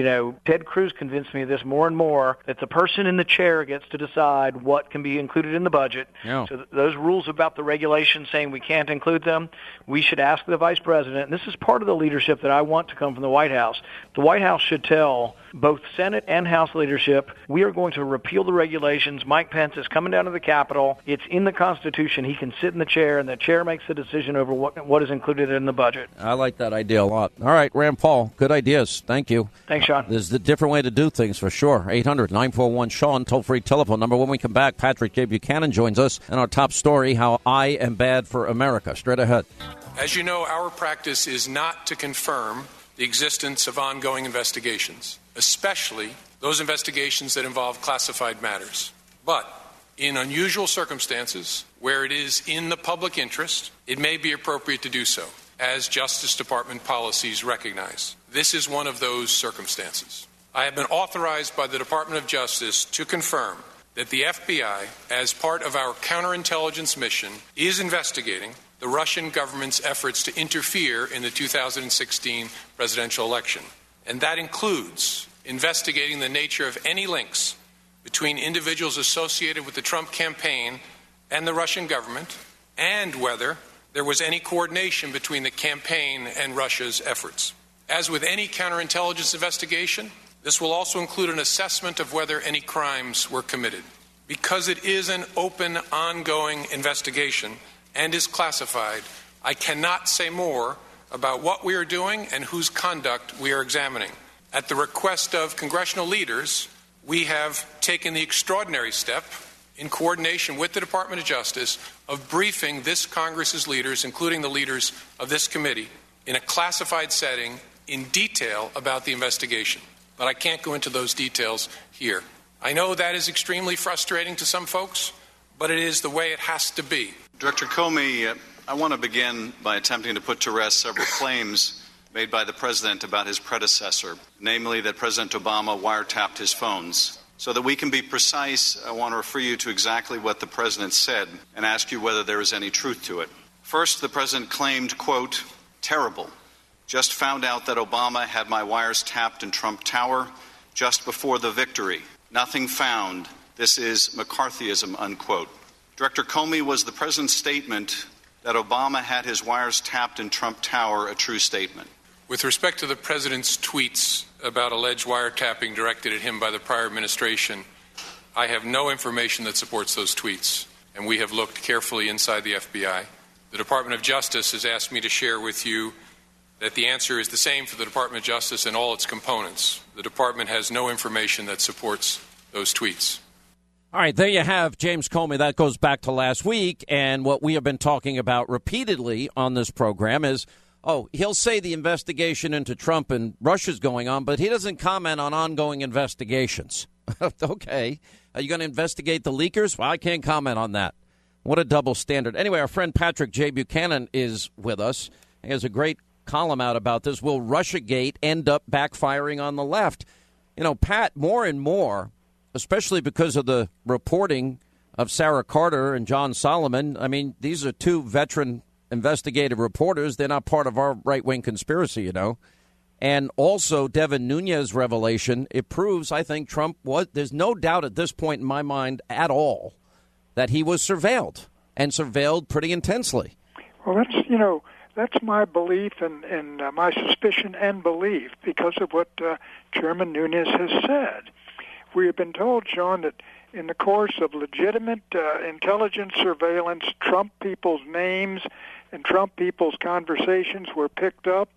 Ted Cruz convinced me of this more and more, that the person in the chair gets to decide what can be included in the budget.
Yeah.
So those rules about the regulations saying we can't include them, we should ask the vice president, and this is part of the leadership that I want to come from the White House. The White House should tell both Senate and House leadership, we are going to repeal the regulations. Mike Pence is coming down to the Capitol. It's in the Constitution. He can sit in the chair, and the chair makes the decision over what is included in the budget.
I like that idea a lot. All right, Rand Paul, good ideas. Thank you.
Thanks, Sean.
There's a different way to do things for sure. 800-941-SEAN, toll-free telephone number. When we come back, Patrick J. Buchanan joins us, and our top story, how I am bad for America. Straight ahead.
As you know, our practice is not to confirm the existence of ongoing investigations. especially those investigations that involve classified matters. But in unusual circumstances, where it is in the public interest, it may be appropriate to do so, as Justice Department policies recognize. This is one of those circumstances. I have been authorized by the Department of Justice to confirm that the FBI, as part of our counterintelligence mission, is investigating the Russian government's efforts to interfere in the 2016 presidential election. And that includes investigating the nature of any links between individuals associated with the Trump campaign and the Russian government, and whether there was any coordination between the campaign and Russia's efforts. As with any counterintelligence investigation, this will also include an assessment of whether any crimes were committed. Because it is an open, ongoing investigation and is classified, I cannot say more about what we are doing and whose conduct we are examining. At the request of congressional leaders, we have taken the extraordinary step, in coordination with the Department of Justice, of briefing this Congress's leaders, including the leaders of this committee, in a classified setting in detail about the investigation. But I can't go into those details here. I know that is extremely frustrating to some folks, but it is the way it has to be.
Director Comey, I want to begin by attempting to put to rest several claims made by the President about his predecessor, namely that President Obama wiretapped his phones. So that we can be precise, I want to refer you to exactly what the President said and ask you whether there is any truth to it. First, the President claimed, quote, "Terrible. Just found out that Obama had my wires tapped in Trump Tower just before the victory. Nothing found. This is McCarthyism," unquote. Director Comey, was the President's statement that Obama had his wires tapped in Trump Tower a true statement?
With respect to the President's tweets about alleged wiretapping directed at him by the prior administration, I have no information that supports those tweets, and we have looked carefully inside the FBI. The Department of Justice has asked me to share with you that the answer is the same for the Department of Justice and all its components. The Department has no information that supports those tweets.
All right, there you have James Comey. That goes back to last week, and what we have been talking about repeatedly on this program is, he'll say the investigation into Trump and Russia's going on, but he doesn't comment on ongoing investigations. Okay. Are you going to investigate the leakers? Well, I can't comment on that. What a double standard. Anyway, our friend Patrick J. Buchanan is with us. He has a great column out about this. Will Russiagate end up backfiring on the left? You know, Pat, more and more, especially because of the reporting of Sarah Carter and John Solomon, I mean, these are two veteran investigative reporters. They're not part of our right-wing conspiracy, you know. And also Devin Nunes' revelation, it proves, I think, Trump was, there's no doubt at this point in my mind at all that he was surveilled, and surveilled pretty intensely.
Well, that's my belief and my suspicion and belief because of what Chairman Nunes has said. We have been told, John, that in the course of legitimate intelligence surveillance, Trump people's names and Trump people's conversations were picked up.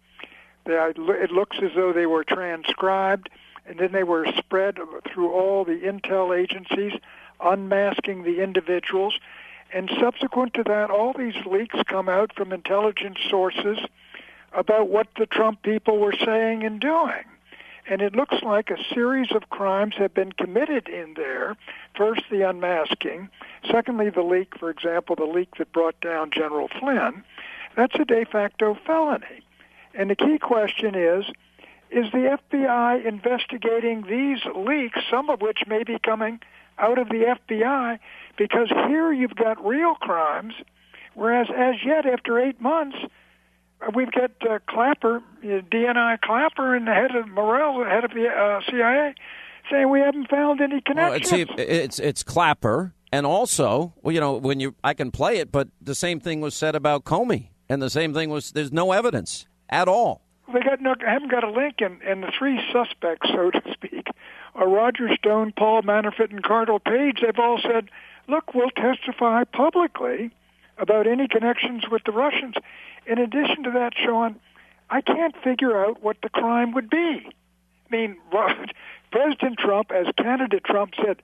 It looks as though they were transcribed, and then they were spread through all the intel agencies, unmasking the individuals. And subsequent to that, all these leaks come out from intelligence sources about what the Trump people were saying and doing. And it looks like a series of crimes have been committed in there. First, the unmasking. Secondly, the leak, for example, the leak that brought down General Flynn. That's a de facto felony. And the key question is the FBI investigating these leaks, some of which may be coming out of the FBI? Because here you've got real crimes, whereas as yet, after 8 months, we've got Clapper, DNI Clapper, and the head of Morrell, the head of the CIA, saying we haven't found any connections.
Well, it's Clapper, and also, well, you know, I can play it, but the same thing was said about Comey, and the same thing was there's no evidence at all.
They haven't got a link, and the three suspects, so to speak, are Roger Stone, Paul Manafort, and Cardinal Page. They've all said, look, we'll testify publicly about any connections with the Russians. In addition to that, Sean, I can't figure out what the crime would be. I mean, President Trump, as candidate Trump, said,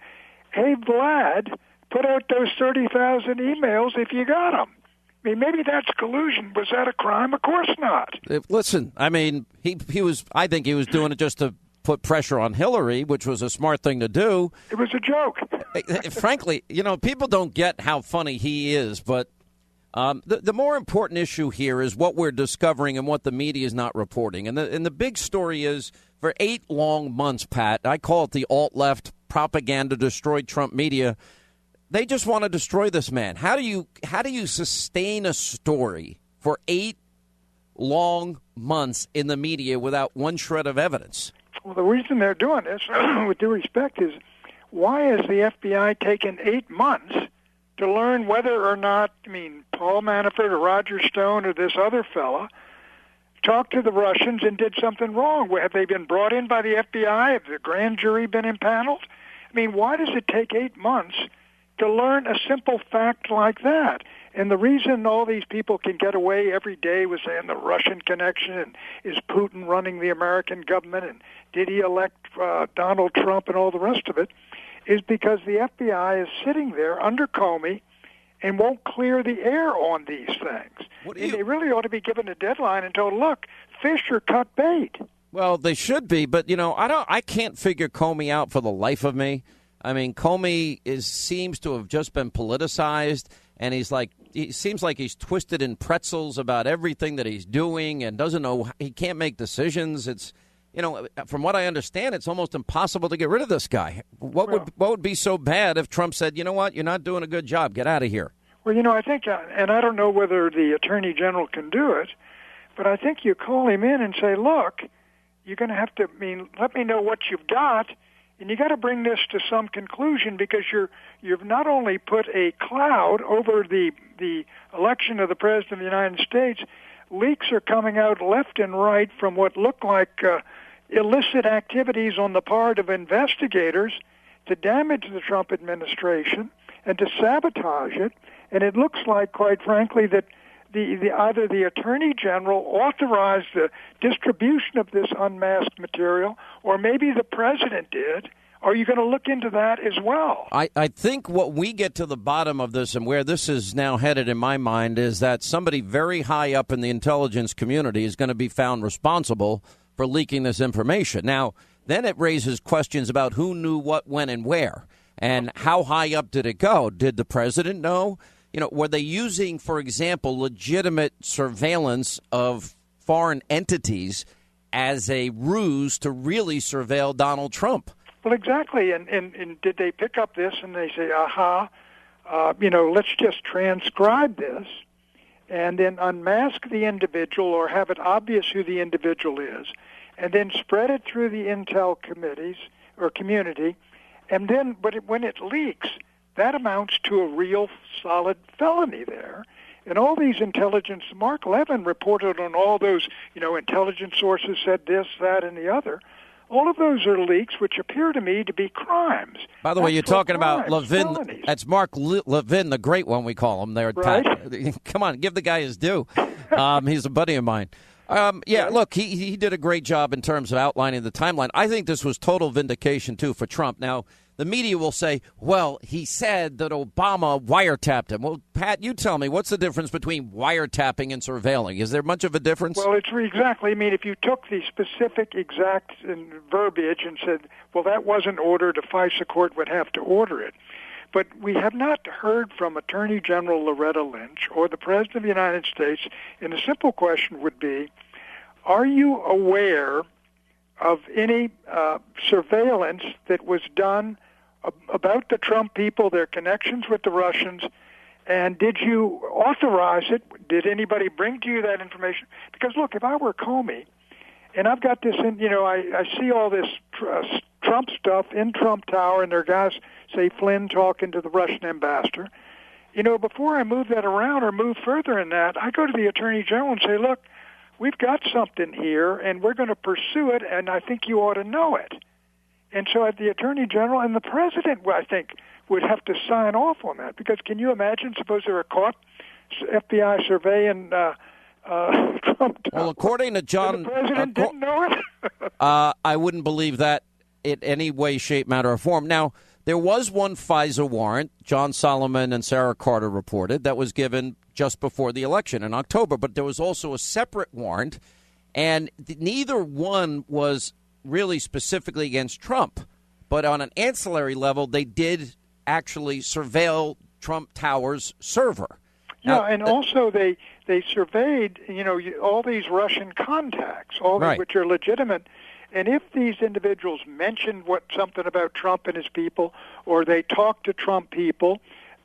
hey, Vlad, put out those 30,000 emails if you got them. I mean, maybe that's collusion. Was that a crime? Of course not.
Listen, I mean, he was. I think he was doing it just to put pressure on Hillary, which was a smart thing to do.
It was a joke.
Frankly, people don't get how funny he is, but the more important issue here is what we're discovering and what the media is not reporting. And the big story is, for 8 long months, Pat, I call it the alt-left propaganda destroyed Trump media. They just want to destroy this man. How do you sustain a story for 8 long months in the media without one shred of evidence?
Well, the reason they're doing this, with due respect, is why has the FBI taken 8 months to learn whether or not, Paul Manafort or Roger Stone or this other fella talked to the Russians and did something wrong? Have they been brought in by the FBI? Have the grand jury been impaneled? Why does it take 8 months to learn a simple fact like that? And the reason all these people can get away every day with saying the Russian connection and is Putin running the American government and did he elect Donald Trump and all the rest of it is because the FBI is sitting there under Comey and won't clear the air on these things. They really ought to be given a deadline and told, look, fish or cut bait.
Well, they should be, but I can't figure Comey out for the life of me. Comey seems to have just been politicized, and he seems like he's twisted in pretzels about everything that he's doing and doesn't know, he can't make decisions. It's, from what I understand, it's almost impossible to get rid of this guy. What would be so bad if Trump said, you know what, you're not doing a good job, get out of here?
Well, I think, and I don't know whether the Attorney General can do it, but I think you call him in and say, look, you're going to have to, let me know what you've got, and you got to bring this to some conclusion because you've not only put a cloud over the election of the President of the United States, leaks are coming out left and right from what look like illicit activities on the part of investigators to damage the Trump administration and to sabotage it. And it looks like, quite frankly, that either the Attorney General authorized the distribution of this unmasked material, or maybe the President did. Are you going to look into that as well?
I think what we get to the bottom of this and where this is now headed in my mind is that somebody very high up in the intelligence community is going to be found responsible for leaking this information. Now, then it raises questions about who knew what, when, and where, and how high up did it go? Did the President know? Were they using, for example, legitimate surveillance of foreign entities as a ruse to really surveil Donald Trump?
Well, exactly. And did they pick up this and they say, let's just transcribe this and then unmask the individual or have it obvious who the individual is and then spread it through the intel committees or community. And then when it leaks, that amounts to a real solid felony there. And all these intelligence, Mark Levin reported on all those, intelligence sources said this, that, and the other. All of those are leaks which appear to me to be crimes.
By the way, you're talking about Levin. Felonies. That's Mark Levin, the great one, we call him there.
Right.
Come on, give the guy his due. He's a buddy of mine. Look, he did a great job in terms of outlining the timeline. I think this was total vindication, too, for Trump. Now, the media will say, well, he said that Obama wiretapped him. Well, Pat, you tell me, what's the difference between wiretapping and surveilling? Is there much of a difference?
Well, it's exactly. If you took the specific exact verbiage and said, well, that wasn't ordered, a FISA court would have to order it. But we have not heard from Attorney General Loretta Lynch or the President of the United States, and the simple question would be, are you aware of any surveillance that was done about the Trump people, their connections with the Russians, and did you authorize it? Did anybody bring to you that information? Because, look, if I were Comey, and I've got this, I see all this Trump stuff in Trump Tower, and there are guys, say Flynn, talking to the Russian ambassador. Before I move that around or move further in that, I go to the Attorney General and say, look, we've got something here, and we're going to pursue it, and I think you ought to know it. And so the Attorney General and the President, I think, would have to sign off on that. Because can you imagine, suppose they were caught, FBI surveying Trump Tower.
Well, according to John...
And the President didn't know it?
I wouldn't believe that in any way, shape, matter, or form. Now, there was one FISA warrant, John Solomon and Sarah Carter reported, that was given just before the election in October. But there was also a separate warrant, and neither one was really specifically against Trump. But on an ancillary level, they did actually surveil Trump Tower's server.
Yeah, and also they surveyed, all these Russian contacts, all these which are legitimate. And if these individuals mentioned something about Trump and his people, or they talked to Trump people,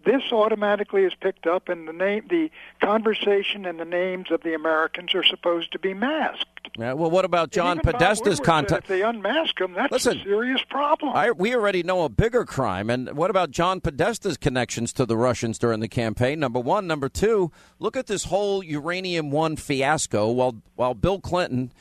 this automatically is picked up, and the conversation and the names of the Americans are supposed to be masked.
Yeah, well, what about John Podesta's contact?
If they unmask them, that's a serious problem.
We already know a bigger crime. And what about John Podesta's connections to the Russians during the campaign? Number one. Number two, look at this whole Uranium One fiasco. While Bill Clinton,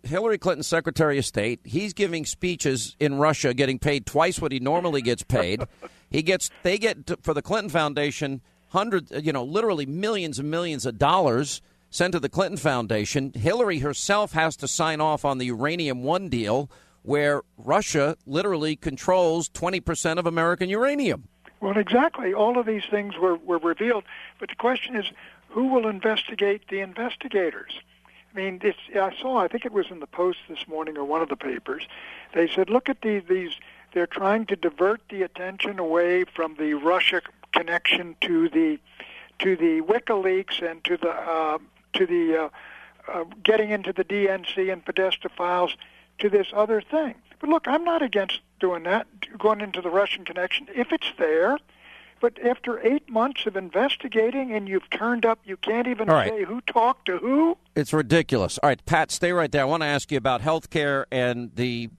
Hillary Clinton's Secretary of State, he's giving speeches in Russia, getting paid twice what he normally gets paid. They get for the Clinton Foundation hundreds, literally millions and millions of dollars sent to the Clinton Foundation. Hillary herself has to sign off on the Uranium One deal, where Russia literally controls 20% of American uranium.
Well, exactly. All of these things were revealed. But the question is, who will investigate the investigators? I mean, I think it was in the Post this morning or one of the papers. They said, look at these. They're trying to divert the attention away from the Russia connection to the WikiLeaks and to the getting into the DNC and Podesta files to this other thing. But look, I'm not against doing that, going into the Russian connection if it's there. But after 8 months of investigating and you've turned up, you can't even say who talked to who?
It's ridiculous. All right, Pat, stay right there. I want to ask you about health care and the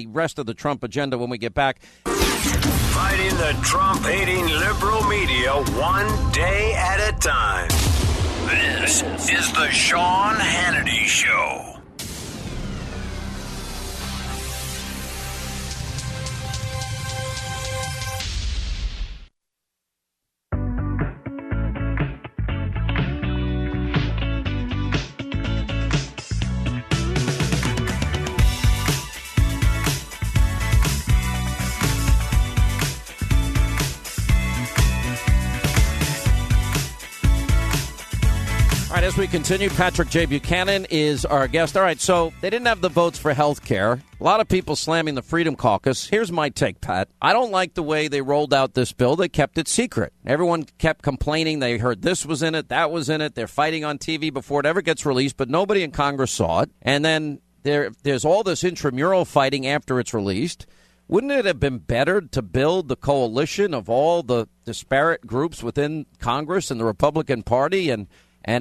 rest of the Trump agenda when we get back.
Fighting the Trump-hating liberal media one day at a time. This is the Sean Hannity Show.
As we continue, Patrick J. Buchanan is our guest. All right, so they didn't have the votes for health care. A lot of people slamming the Freedom Caucus. Here's my take, Pat. I don't like the way they rolled out this bill. They kept it secret. Everyone kept complaining. They heard this was in it, that was in it. They're fighting on TV before it ever gets released, but nobody in Congress saw it. And then there's all this intramural fighting after it's released. Wouldn't it have been better to build the coalition of all the disparate groups within Congress and the Republican Party and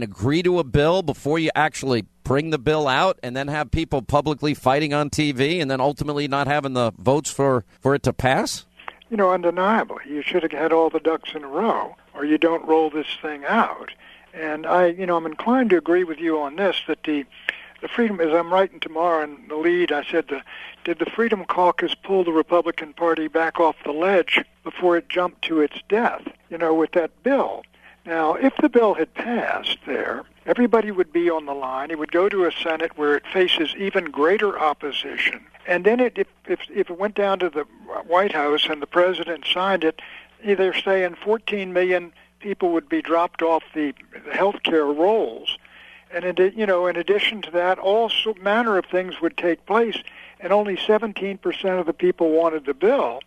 agree to a bill before you actually bring the bill out and then have people publicly fighting on TV and then ultimately not having the votes for it to pass?
Undeniably, you should have had all the ducks in a row or you don't roll this thing out. And I'm inclined to agree with you on this, that the Freedom, as I'm writing tomorrow in the lead, I said, did the Freedom Caucus pull the Republican Party back off the ledge before it jumped to its death, with that bill? Now, if the bill had passed there, everybody would be on the line. It would go to a Senate where it faces even greater opposition. And then if it went down to the White House and the president signed it, they're saying 14 million people would be dropped off the health care rolls. And, in addition to that, all manner of things would take place, and only 17% of the people wanted the bill.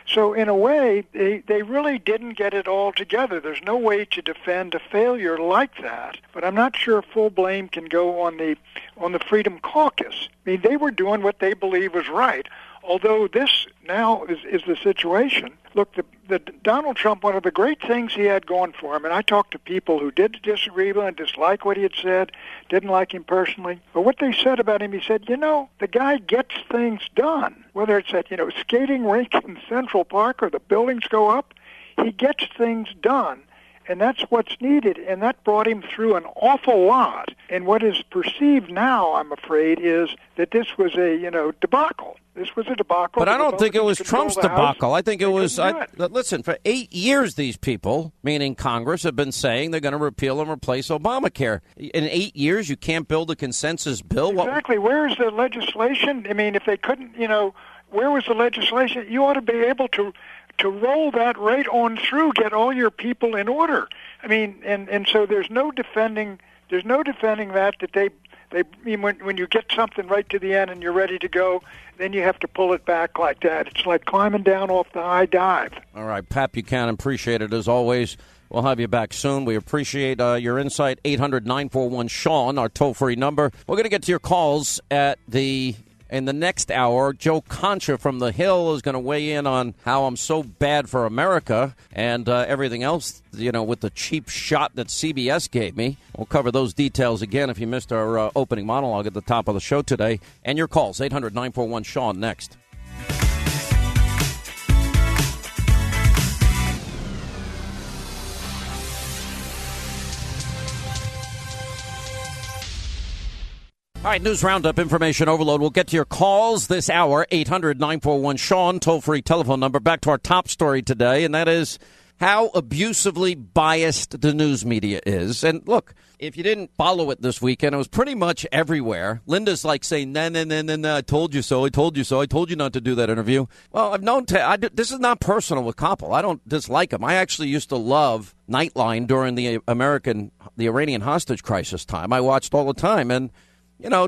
So in a way, they really didn't get it all together. There's no way to defend a failure like that. But I'm not sure full blame can go on the Freedom Caucus. I mean, they were doing what they believe was right. Although this now is the situation. Look, the Donald Trump, one of the great things he had going for him, and I talked to people who did disagree with him, dislike what he had said, didn't like him personally, but what they said about him, he said, the guy gets things done. Whether it's at, skating rink in Central Park or the buildings go up, he gets things done. And that's what's needed, and that brought him through an awful lot. And what is perceived now, I'm afraid, is that this was a, debacle. This was a debacle.
But I don't think it was Trump's debacle. I think it was, listen, for 8 years these people, meaning Congress, have been saying they're going to repeal and replace Obamacare. In 8 years, you can't build a consensus bill?
Exactly. Where is the legislation? I mean, if they couldn't, where was the legislation? You ought to be able to roll that right on through, get all your people in order. I mean, and so there's no defending that When you get something right to the end and you're ready to go, then you have to pull it back like that. It's like climbing down off the high dive.
All right, Pat Buchanan, appreciate it as always. We'll have you back soon. We appreciate your insight. 800-941-SEAN, our toll-free number. We're going to get to your calls in the next hour. Joe Concha from The Hill is going to weigh in on how I'm so bad for America and everything else, with the cheap shot that CBS gave me. We'll cover those details again if you missed our opening monologue at the top of the show today. And your calls, 800-941-SEAN, next. All right, news roundup, information overload. We'll get to your calls this hour, 800-941-SEAN, toll-free telephone number. Back to our top story today, and that is how abusively biased the news media is. And look, if you didn't follow it this weekend, it was pretty much everywhere. Linda's like saying, no, I told you so, I told you so, I told you not to do that interview. Well, I've known this is not personal with Koppel. I don't dislike him. I actually used to love Nightline during the Iranian hostage crisis time. I watched all the time, and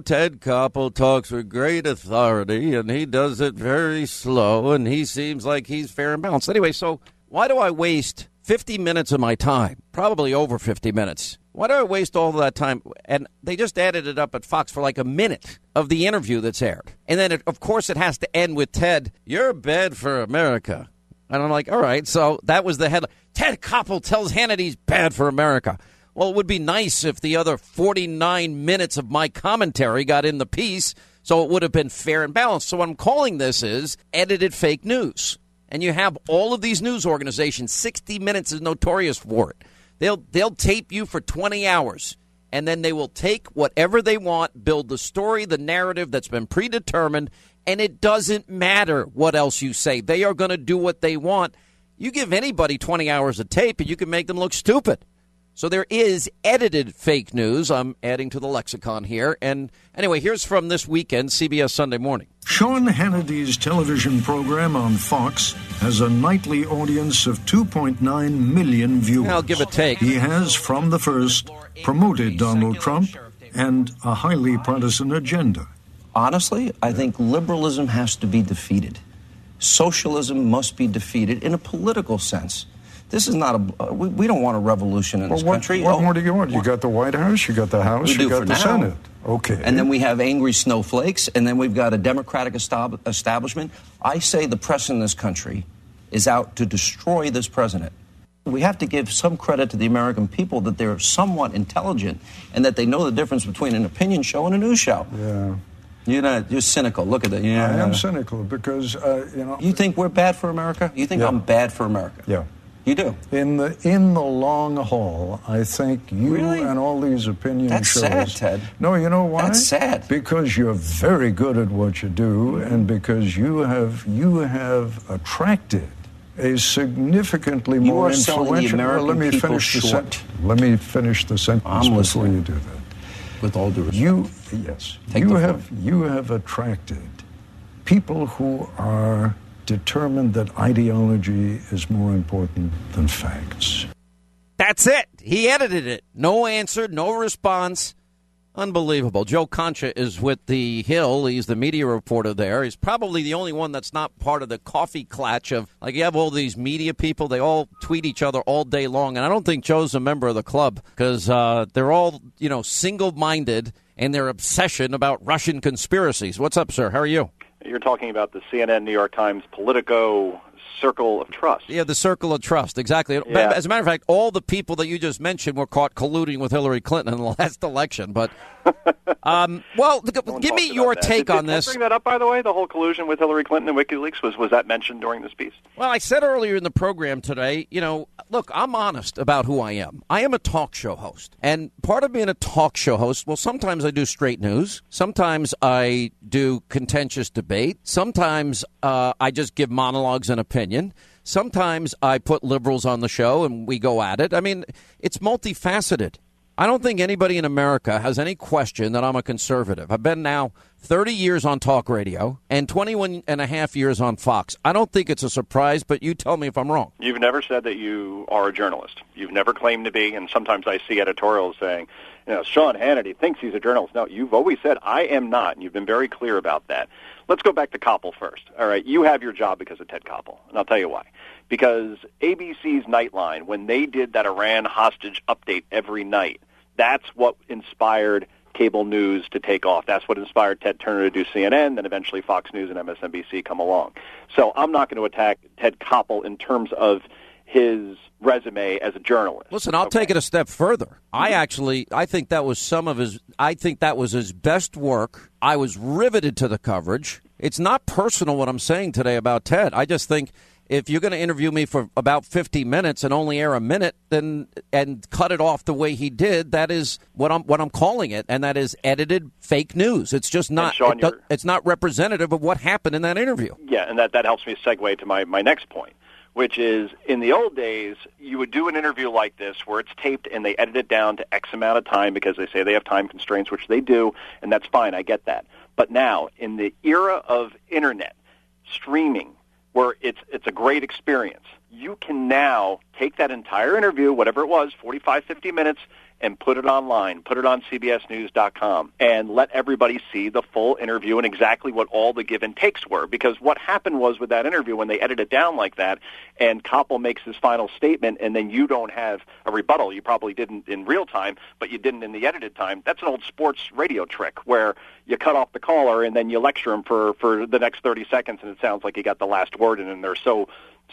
Ted Koppel talks with great authority, and he does it very slow, and he seems like he's fair and balanced. Anyway, so why do I waste 50 minutes of my time, probably over 50 minutes? Why do I waste all of that time? And they just added it up at Fox for like a minute of the interview that's aired. And then, of course, it has to end with Ted, you're bad for America. And I'm like, all right, so that was the headline. Ted Koppel tells Hannity he's bad for America. Well, it would be nice if the other 49 minutes of my commentary got in the piece, so it would have been fair and balanced. So what I'm calling this is edited fake news. And you have all of these news organizations, 60 Minutes is notorious for it. They'll tape you for 20 hours, and then they will take whatever they want, build the story, the narrative that's been predetermined, and it doesn't matter what else you say. They are going to do what they want. You give anybody 20 hours of tape, and you can make them look stupid. So there is edited fake news. I'm adding to the lexicon here. And anyway, here's from this weekend, CBS Sunday Morning.
Sean Hannity's television program on Fox has a nightly audience of 2.9 million viewers.
I'll give a take.
He has, from the first, promoted Donald Trump and a highly partisan agenda.
Honestly, I think liberalism has to be defeated. Socialism must be defeated in a political sense. This is not we don't want a revolution in this country.
What more do you want? You got the White House, you got the House, you got the Senate. Okay.
And then we have angry snowflakes, and then we've got a Democratic establishment. I say the press in this country is out to destroy this president. We have to give some credit to the American people that they're somewhat intelligent and that they know the difference between an opinion show and a news show.
Yeah.
You're cynical. Look at that. Yeah.
I am cynical because,
You think we're bad for America? You think I'm bad for America?
Yeah.
You do?
In the long haul, I think you and all these opinion shows...
That's sad, Ted.
No, you know why?
That's sad.
Because you're very good at what you do, and because you have attracted a significantly more influential...
Let me finish
the sentence before you do that.
With all due respect.
Yes. You have attracted people who are determined that ideology is more important than facts.
That's it. He edited it. No answer, no response. Unbelievable. Joe Concha is with The Hill. He's the media reporter there. He's probably the only one that's not part of the coffee clatch of, like, you have all these media people. They all tweet each other all day long. And I don't think Joe's a member of the club because they're all, single-minded in their obsession about Russian conspiracies. What's up, sir? How are you?
You're talking about the CNN, New York Times, Politico circle of trust.
Yeah, the circle of trust, exactly.
Yeah.
As a matter of fact, all the people that you just mentioned were caught colluding with Hillary Clinton in the last election. But, give me your take on this.
Did you bring that up, by the way, the whole collusion with Hillary Clinton and WikiLeaks? Was that mentioned during this piece?
Well, I said earlier in the program today, look, I'm honest about who I am. I am a talk show host. And part of being a talk show host, well, sometimes I do straight news. Sometimes I do contentious debate. Sometimes I just give monologues and opinion. Sometimes I put liberals on the show and we go at it. I mean, it's multifaceted. I don't think anybody in America has any question that I'm a conservative. I've been now 30 years on talk radio and 21 and a half years on Fox. I don't think it's a surprise, but you tell me if I'm wrong.
You've never said that you are a journalist. You've never claimed to be, and sometimes I see editorials saying, Sean Hannity thinks he's a journalist. No, you've always said, I am not, and you've been very clear about that. Let's go back to Koppel first. All right, you have your job because of Ted Koppel, and I'll tell you why. Because ABC's Nightline, when they did that Iran hostage update every night, that's what inspired cable news to take off. That's what inspired Ted Turner to do CNN, then eventually Fox News and MSNBC come along. So I'm not going to attack Ted Koppel in terms of his resume as a journalist.
Listen, I'll take it a step further. I think that was his best work. I was riveted to the coverage. It's not personal what I'm saying today about Ted. I just think if you're going to interview me for about 50 minutes and only air a minute, then and cut it off the way he did, that is what I'm calling it, and that is edited fake news. It's just not. Sean, it's not representative of what happened in that interview.
Yeah, and that helps me segue to my next point, which is in the old days, you would do an interview like this where it's taped and they edit it down to X amount of time because they say they have time constraints, which they do, and that's fine. I get that. But now, in the era of Internet, streaming, where it's a great experience, you can now take that entire interview, whatever it was, 45, 50 minutes, and put it online, put it on CBSNews.com, and let everybody see the full interview and exactly what all the give and takes were. Because what happened was with that interview, when they edit it down like that, and Koppel makes his final statement, and then you don't have a rebuttal, you probably didn't in real time, but you didn't in the edited time, that's an old sports radio trick where you cut off the caller and then you lecture him for the next 30 seconds, and it sounds like he got the last word in, and they're so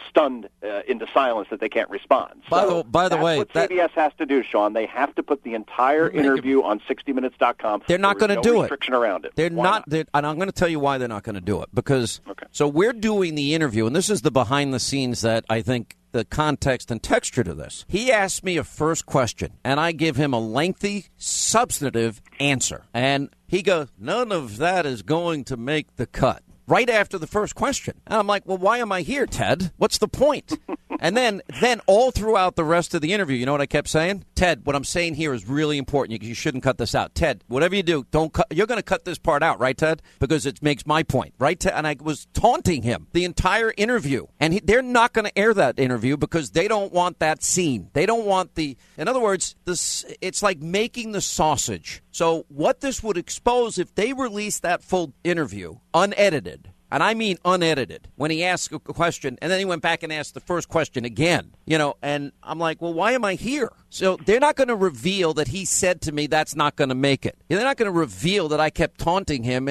stunned into silence that they can't respond.
By the way,
what CBS has to do, Sean. They have to put the entire interview on 60minutes.com.
They're not going to do it.
No restriction around it.
They're not. And I'm going to tell you why they're not going to do it. Because so we're doing the interview, and this is the behind the scenes that I think the context and texture to this. He asked me a first question, and I give him a lengthy, substantive answer. And he goes, none of that is going to make the cut. Right after the first question. And I'm like, well, why am I here, Ted? What's the point? And then all throughout the rest of the interview, you know what I kept saying? Ted, what I'm saying here is really important. You shouldn't cut this out. Ted, whatever you do, don't cut. You're going to cut this part out, right, Ted? Because it makes my point, right, Ted? And I was taunting him the entire interview. And they're not going to air that interview because they don't want that scene. They don't want in other words, it's like making the sausage. So what this would expose if they release that full interview unedited, and I mean unedited, when he asked a question, and then he went back and asked the first question again, and I'm like, well, why am I here? So they're not going to reveal that he said to me that's not going to make it. They're not going to reveal that I kept taunting him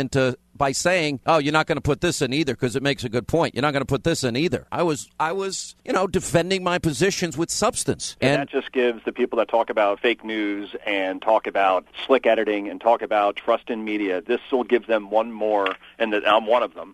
by saying, oh, you're not going to put this in either because it makes a good point. You're not going to put this in either. I was, defending my positions with substance.
And that just gives the people that talk about fake news and talk about slick editing and talk about trust in media, this will give them one more, and I'm one of them,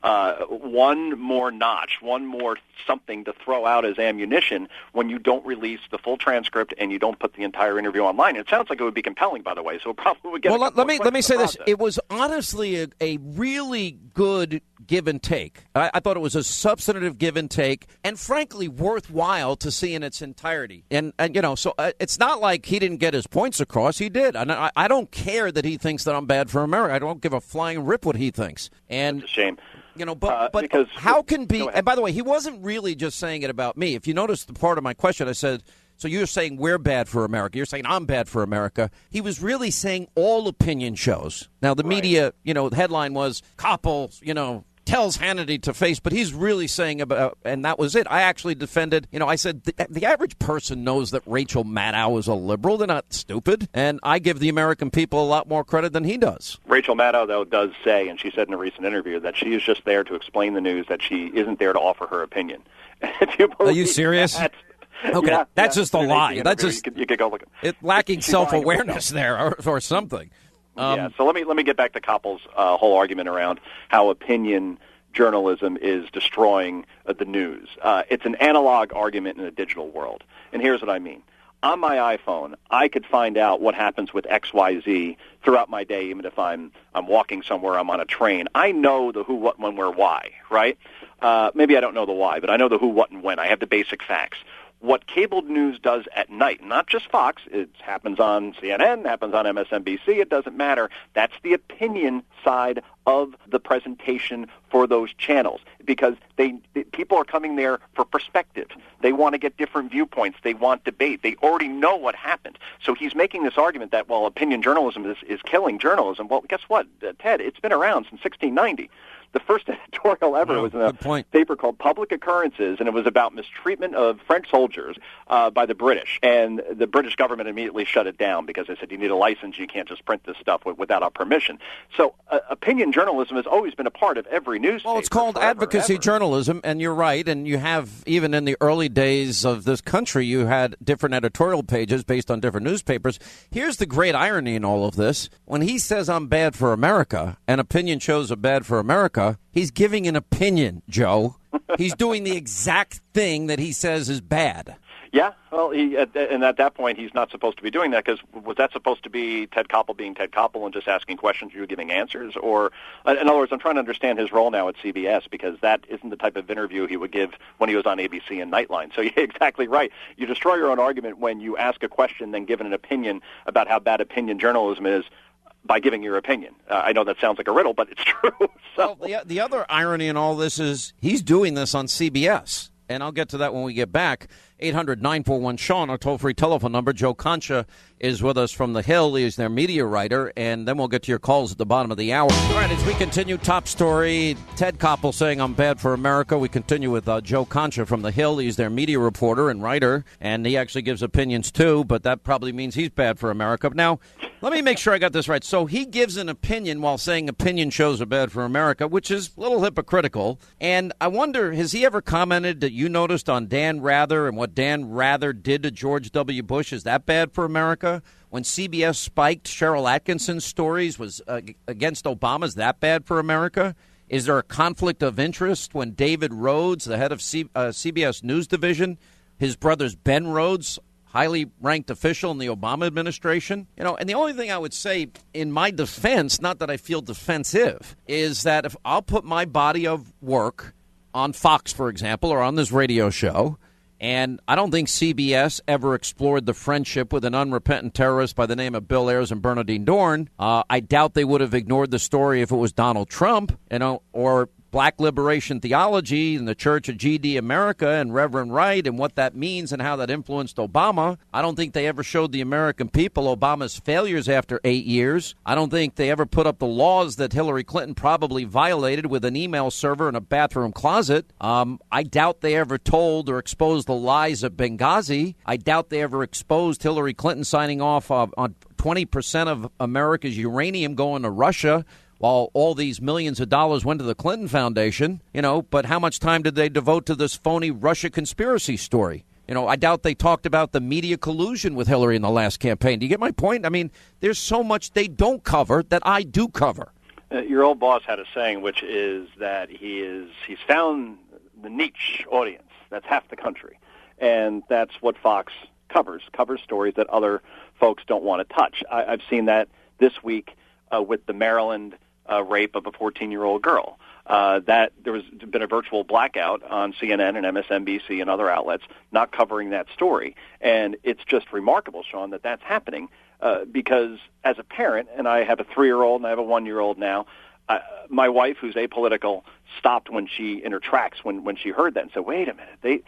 one more notch, one more something to throw out as ammunition when you don't release the full transcript and you don't put the entire interview online. It sounds like it would be compelling, by the way, so it probably would get.
Well, let me say this. It was honestly a really good give and take. I thought it was a substantive give and take, and frankly worthwhile to see in its entirety. And so it's not like he didn't get his points across. He did. And I don't care that he thinks that I'm bad for America. I don't give a flying rip what he thinks. And
it's a shame.
But because, how can be? And by the way, he wasn't really just saying it about me. If you notice the part of my question, I said, so you're saying we're bad for America. You're saying I'm bad for America. He was really saying all opinion shows. Now, the media, the headline was Koppel, tells Hannity to face, but he's really saying about, and that was it. I actually defended, I said the average person knows that Rachel Maddow is a liberal. They're not stupid. And I give the American people a lot more credit than he does.
Rachel Maddow, though, does say, and she said in a recent interview, that she is just there to explain the news, that she isn't there to offer her opinion.
Are you serious? Okay, that's just a lie. That's just
you could go look at
lacking self-awareness there, or something.
So let me get back to Koppel's whole argument around how opinion journalism is destroying the news. It's an analog argument in a digital world, and here's what I mean. On my iPhone, I could find out what happens with XYZ throughout my day, even if I'm walking somewhere, I'm on a train. I know the who, what, when, where, why, right? Maybe I don't know the why, but I know the who, what, and when. I have the basic facts. what cable news does at night, not just Fox, it happens on CNN, happens on MSNBC, it doesn't matter. That's the opinion side of the presentation for those channels, because people are coming there for perspective. They want to get different viewpoints. They want debate. They already know what happened. So he's making this argument that, well, opinion journalism is killing journalism. Well, guess what, Ted? It's been around since 1690. The first editorial ever was in a paper called Public Occurrences, and it was about mistreatment of French soldiers by the British. And the British government immediately shut it down because they said, you need a license, you can't just print this stuff without our permission. So opinion journalism has always been a part of every newspaper.
Well, it's called advocacy journalism, and you're right. And you have, even in the early days of this country, you had different editorial pages based on different newspapers. Here's the great irony in all of this. When he says I'm bad for America, and opinion shows are bad for America, he's giving an opinion, Joe. He's doing the exact thing that he says is bad.
Yeah, well, and at that point, he's not supposed to be doing that, because was that supposed to be Ted Koppel being Ted Koppel and just asking questions, you giving answers? Or, in other words, I'm trying to understand his role now at CBS, because that isn't the type of interview he would give when he was on ABC and Nightline. So you're exactly right. You destroy your own argument when you ask a question, then give an opinion about how bad opinion journalism is, by giving your opinion. I know that sounds like a riddle, but it's true. So.
Well, the other irony in all this is he's doing this on CBS, and I'll get to that when we get back. 800-941-SEAN, our toll-free telephone number. Joe Concha is with us from The Hill. He is their media writer, and then we'll get to your calls at the bottom of the hour. All right, as we continue, top story, Ted Koppel saying I'm bad for America. We continue with Joe Concha from The Hill. He's their media reporter and writer, and he actually gives opinions too, but that probably means he's bad for America. Now, let me make sure I got this right. So he gives an opinion while saying opinion shows are bad for America, which is a little hypocritical. And I wonder, has he ever commented that you noticed on Dan Rather and what Dan Rather did to George W. Bush? Is that bad for America? When CBS spiked Cheryl Atkinson's stories was against Obama, is that bad for America? Is there a conflict of interest when David Rhodes, the head of CBS News Division, his brother's Ben Rhodes, highly ranked official in the Obama administration? You know, and the only thing I would say in my defense, not that I feel defensive, is that if I'll put my body of work on Fox, for example, or on this radio show, and I don't think CBS ever explored the friendship with an unrepentant terrorist by the name of Bill Ayers and Bernardine Dorn. I doubt they would have ignored the story if it was Donald Trump, or Black liberation theology and the Church of G.D. America and Reverend Wright and what that means and how that influenced Obama. I don't think they ever showed the American people Obama's failures after 8 years. I don't think they ever put up the laws that Hillary Clinton probably violated with an email server in a bathroom closet. I doubt they ever told or exposed the lies of Benghazi. I doubt they ever exposed Hillary Clinton signing off on 20% of America's uranium going to Russia, while all these millions of dollars went to the Clinton Foundation, but how much time did they devote to this phony Russia conspiracy story? I doubt they talked about the media collusion with Hillary in the last campaign. Do you get my point? I mean, there's so much they don't cover that I do cover.
Your old boss had a saying, which is that he's found the niche audience. That's half the country. And that's what Fox covers stories that other folks don't want to touch. I've seen that this week with the Maryland rape of a 14-year-old girl. That there was been a virtual blackout on CNN and MSNBC and other outlets not covering that story. And it's just remarkable, Sean, that that's happening because as a parent, and I have a 3-year-old and I have a 1-year-old now, my wife, who's apolitical, stopped in her tracks when she heard that and said, wait a minute,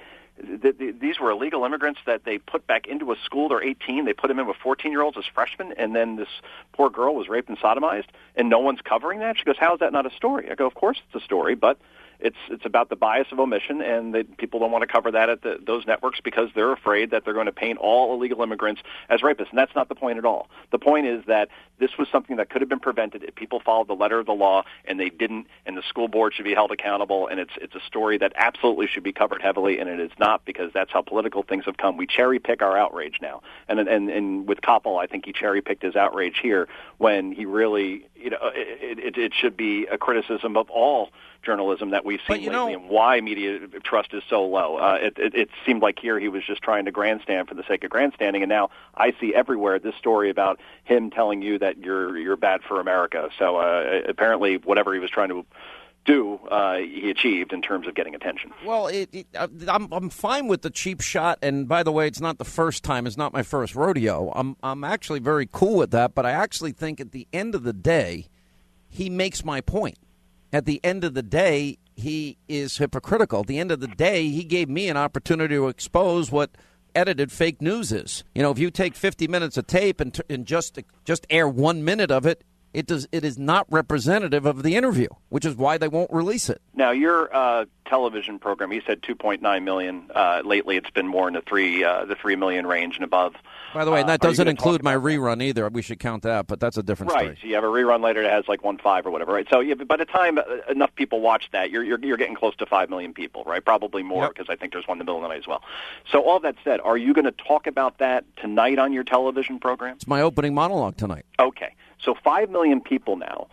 these were illegal immigrants that they put back into a school. They're 18. They put them in with 14-year-olds as freshmen, and then this poor girl was raped and sodomized, and no one's covering that? She goes, how is that not a story? I go, of course it's a story, but it's about the bias of omission, and people don't want to cover that at those networks because they're afraid that they're going to paint all illegal immigrants as rapists, and that's not the point at all. The point is that this was something that could have been prevented if people followed the letter of the law, and they didn't, and the school board should be held accountable, and it's a story that absolutely should be covered heavily, and it is not because that's how political things have come. We cherry-pick our outrage now, and with Koppel, I think he cherry-picked his outrage here when he really, it should be a criticism of all journalism that we've seen lately and why media trust is so low. It seemed like here he was just trying to grandstand for the sake of grandstanding, and now I see everywhere this story about him telling you that you're bad for America. So apparently whatever he was trying to he achieved in terms of getting attention.
Well, I'm fine with the cheap shot, and by the way, it's not the first time. It's not my first rodeo. I'm actually very cool with that, but I actually think at the end of the day, he makes my point. At the end of the day, he is hypocritical. At the end of the day, he gave me an opportunity to expose what edited fake news is. You know, if you take 50 minutes of tape and just air 1 minute of it, it is not representative of the interview, which is why they won't release it.
Now, your television program, you said 2.9 million. Lately, it's been more in the 3 million range and above.
By the way, and that doesn't include my rerun either. We should count that, but that's a different story.
Right. So you have a rerun later that has like 1.5 or whatever, right? So by the time enough people watch that, you're getting close to 5 million people, right? Probably more, because I think there's one in the middle of the night as well. So all that said, are you going to talk about that tonight on your television program?
It's my opening monologue tonight.
Okay. So 5 million people now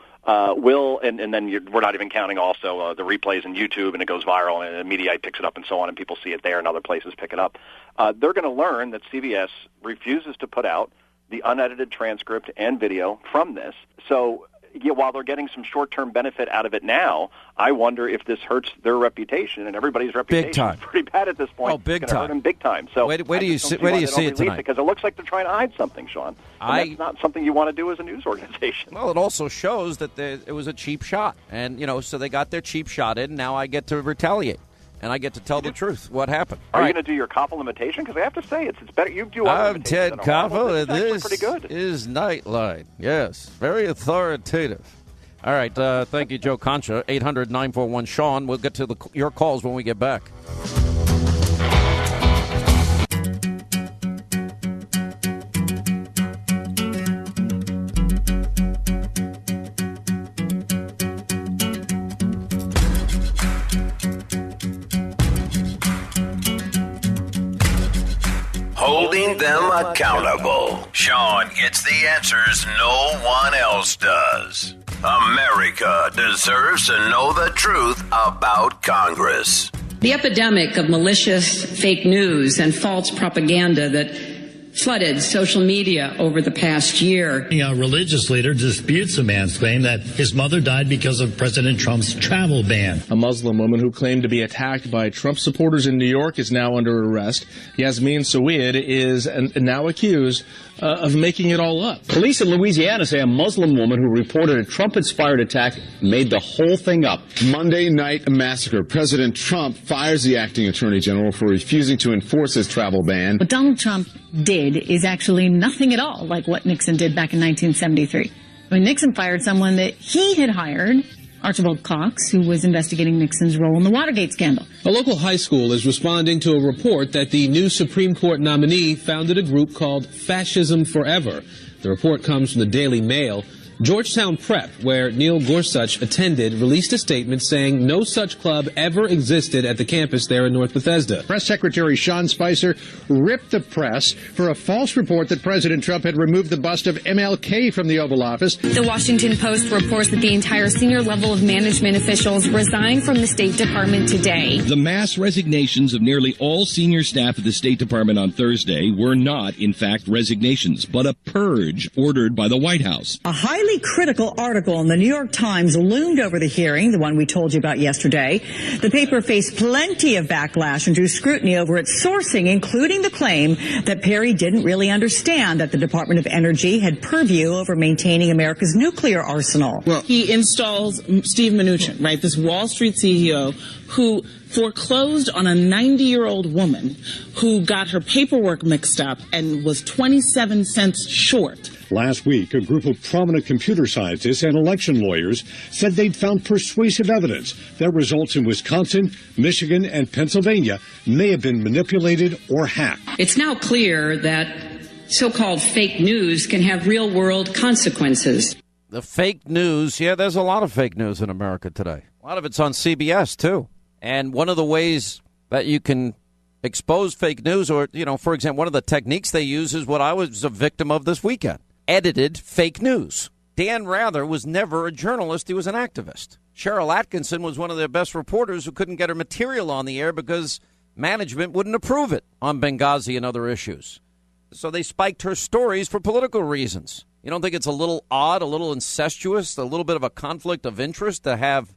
will, and then we're not even counting also the replays in YouTube, and it goes viral, and the media picks it up and so on, and people see it there, and other places pick it up. They're going to learn that CBS refuses to put out the unedited transcript and video from this. So while they're getting some short-term benefit out of it now, I wonder if this hurts their reputation, and everybody's reputation is pretty bad at this point.
Oh, big
it's
time.
Hurt them big time. So
where do you see it tonight?
Because it looks like they're trying to hide something, Sean. And that's not something you want to do as a news organization.
Well, it also shows that it was a cheap shot, and so they got their cheap shot in. Now I get to retaliate, and I get to tell the truth. What happened?
Are you going to do your Koppel imitation? Because I have to say, it's better. You do.
I'm Ted Koppel, and this
pretty good.
is Nightline. Yes, very authoritative. All right, thank you, Joe Concha. 800-941-SEAN. We'll get to your calls when we get back.
Holding them accountable. Sean gets the answers no one else does. America deserves to know the truth about Congress.
The epidemic of malicious fake news and false propaganda that flooded social media over the past year.
A religious leader disputes a man's claim that his mother died because of President Trump's travel ban.
A Muslim woman who claimed to be attacked by Trump supporters in New York is now under arrest. Yasmin Sawid is now accused of making it all up.
Police in Louisiana say a Muslim woman who reported a Trump-inspired attack made the whole thing up.
Monday night massacre. President Trump fires the acting attorney general for refusing to enforce his travel ban.
What Donald Trump did is actually nothing at all like what Nixon did back in 1973. When Nixon fired someone that he had hired, Archibald Cox, who was investigating Nixon's role in the Watergate scandal.
A local high school is responding to a report that the new Supreme Court nominee founded a group called Fascism Forever. The report comes from the Daily Mail. Georgetown Prep, where Neil Gorsuch attended, released a statement saying no such club ever existed at the campus there in North Bethesda.
Press Secretary Sean Spicer ripped the press for a false report that President Trump had removed the bust of MLK from the Oval Office.
The Washington Post reports that the entire senior level of management officials resigned from the State Department today.
The mass resignations of nearly all senior staff at the State Department on Thursday were not, in fact, resignations, but a purge ordered by the White House.
A highly critical article in the New York Times loomed over the hearing, the one we told you about yesterday. The paper faced plenty of backlash and drew scrutiny over its sourcing, including the claim that Perry didn't really understand that the Department of Energy had purview over maintaining America's nuclear arsenal.
Well, he installs Steve Mnuchin, right, this Wall Street CEO who foreclosed on a 90-year-old woman who got her paperwork mixed up and was 27 cents short.
Last week, a group of prominent computer scientists and election lawyers said they'd found persuasive evidence that results in Wisconsin, Michigan, and Pennsylvania may have been manipulated or hacked.
It's now clear that so-called fake news can have real-world consequences.
The fake news, there's a lot of fake news in America today. A lot of it's on CBS, too. And one of the ways that you can expose fake news or, for example, one of the techniques they use is what I was a victim of this weekend. Edited fake news. Dan Rather was never a journalist. He was an activist. Cheryl Atkinson was one of their best reporters who couldn't get her material on the air because management wouldn't approve it on Benghazi and other issues. So they spiked her stories for political reasons. You don't think it's a little odd, a little incestuous, a little bit of a conflict of interest to have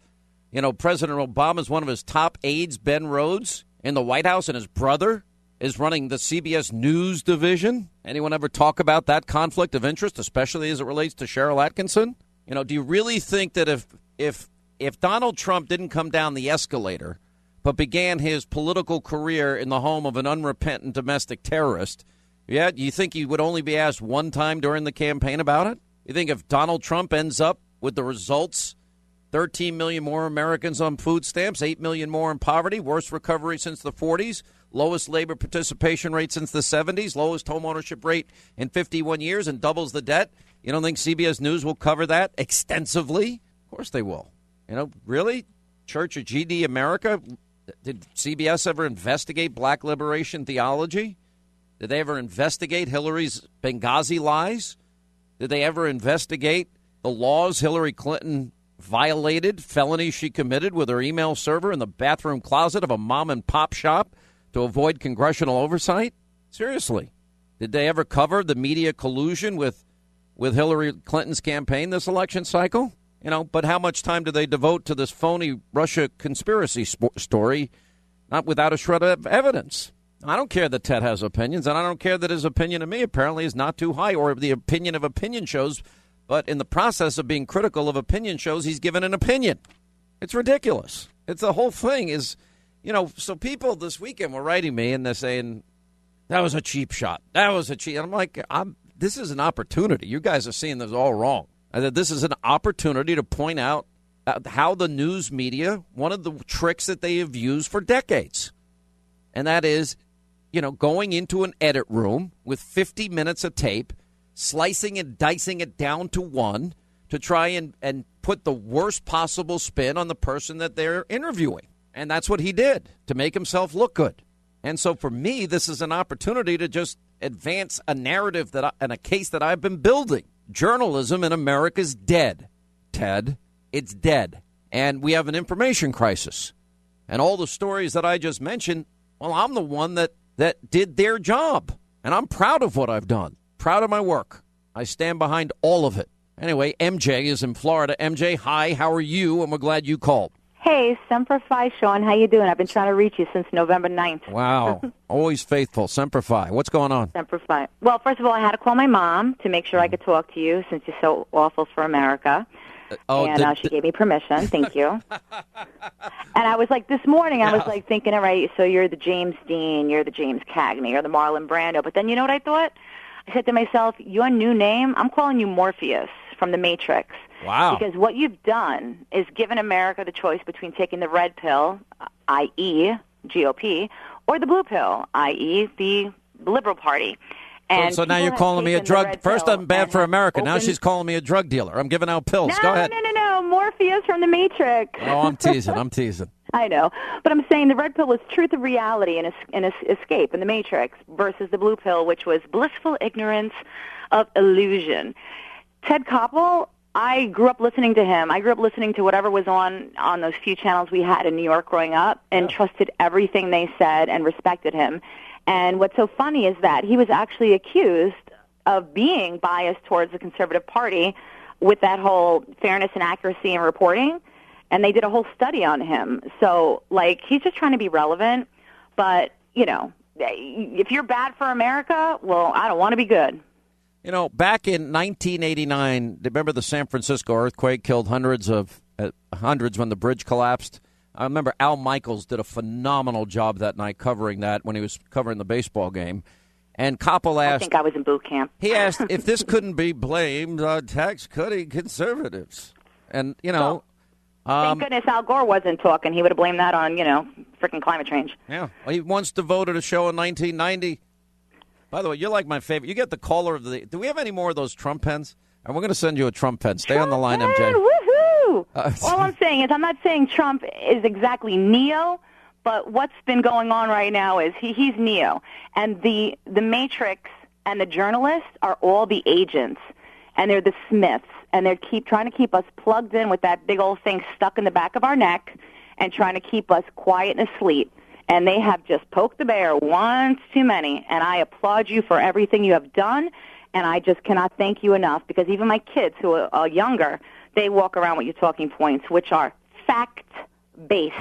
You know, President Obama's one of his top aides, Ben Rhodes, in the White House, and his brother is running the CBS News division. Anyone ever talk about that conflict of interest, especially as it relates to Cheryl Atkinson? You know, do you really think that if Donald Trump didn't come down the escalator but began his political career in the home of an unrepentant domestic terrorist, you think he would only be asked one time during the campaign about it? You think if Donald Trump ends up with the results, 13 million more Americans on food stamps, 8 million more in poverty, worst recovery since the 40s, lowest labor participation rate since the 70s, lowest home ownership rate in 51 years, and doubles the debt, you don't think CBS News will cover that extensively? Of course they will. You know, really? Church of GD America? Did CBS ever investigate black liberation theology? Did they ever investigate Hillary's Benghazi lies? Did they ever investigate the laws Hillary Clinton violated, felonies she committed with her email server in the bathroom closet of a mom-and-pop shop to avoid congressional oversight? Seriously. Did they ever cover the media collusion with Hillary Clinton's campaign this election cycle? You know, but how much time do they devote to this phony Russia conspiracy story, not without a shred of evidence? I don't care that Ted has opinions, and I don't care that his opinion of me apparently is not too high, or the opinion of opinion shows. But in the process of being critical of opinion shows, he's given an opinion. It's ridiculous. It's the whole thing is, you know, so people this weekend were writing me and they're saying, that was a cheap shot. That was a cheap. And I'm like, this is an opportunity. You guys are seeing this all wrong. This is an opportunity to point out how the news media, one of the tricks that they have used for decades, and that is, you know, going into an edit room with 50 minutes of tape, slicing and dicing it down to one to try and put the worst possible spin on the person that they're interviewing. And that's what he did to make himself look good. And so for me, this is an opportunity to just advance a narrative and a case that I've been building. Journalism in America is dead, Ted. It's dead. And we have an information crisis. And all the stories that I just mentioned, well, I'm the one that did their job. And I'm proud of what I've done. Proud of my work. I stand behind all of it. Anyway, MJ is in Florida. MJ, hi, how are you? And we're glad you called.
Hey, Semper Fi, Sean. How you doing? I've been trying to reach you since November 9th.
Wow. Always faithful. Semper Fi. What's going on?
Semper Fi. Well, first of all, I had to call my mom to make sure I could talk to you since you're so awful for America. She gave me permission. Thank you. And I was like, this morning, I was like thinking, all right, so you're the James Dean, you're the James Cagney, you're the Marlon Brando. But then you know what I thought? I said to myself, your new name, I'm calling you Morpheus from The Matrix.
Wow.
Because what you've done is given America the choice between taking the red pill, i.e. GOP, or the blue pill, i.e. the Liberal Party. And
so now you're calling me a drug. First, I'm bad for America. Now she's calling me a drug dealer. I'm giving out pills. Go ahead.
No. Morpheus from The Matrix.
Oh, I'm teasing.
I know. But I'm saying the red pill was truth of reality and escape in The Matrix versus the blue pill, which was blissful ignorance of illusion. Ted Koppel, I grew up listening to him. I grew up listening to whatever was on those few channels we had in New York growing up and trusted everything they said and respected him. And what's so funny is that he was actually accused of being biased towards the Conservative Party with that whole fairness and accuracy in reporting. And they did a whole study on him. So, like, he's just trying to be relevant. But, you know, if you're bad for America, well, I don't want to be good.
You know, back in 1989, remember the San Francisco earthquake killed hundreds when the bridge collapsed? I remember Al Michaels did a phenomenal job that night covering that when he was covering the baseball game. And Koppel asked...
I think I was in boot camp.
He asked if this couldn't be blamed on tax-cutting conservatives. And, you know...
thank goodness Al Gore wasn't talking. He would have blamed that on, freaking climate change.
Yeah. Well, he once devoted a show in 1990. By the way, you're like my favorite. You get the caller of the... Do we have any more of those Trump pens? And we're going to send you a Trump pen. Stay on the line, MJ.
Woohoo! All I'm saying is I'm not saying Trump is exactly Neo, but what's been going on right now is he's Neo. And the Matrix and the journalists are all the agents, and they're the Smiths, and they're trying to keep us plugged in with that big old thing stuck in the back of our neck and trying to keep us quiet and asleep. And they have just poked the bear once too many, and I applaud you for everything you have done, and I just cannot thank you enough, because even my kids who are younger, they walk around with your talking points, which are fact-based.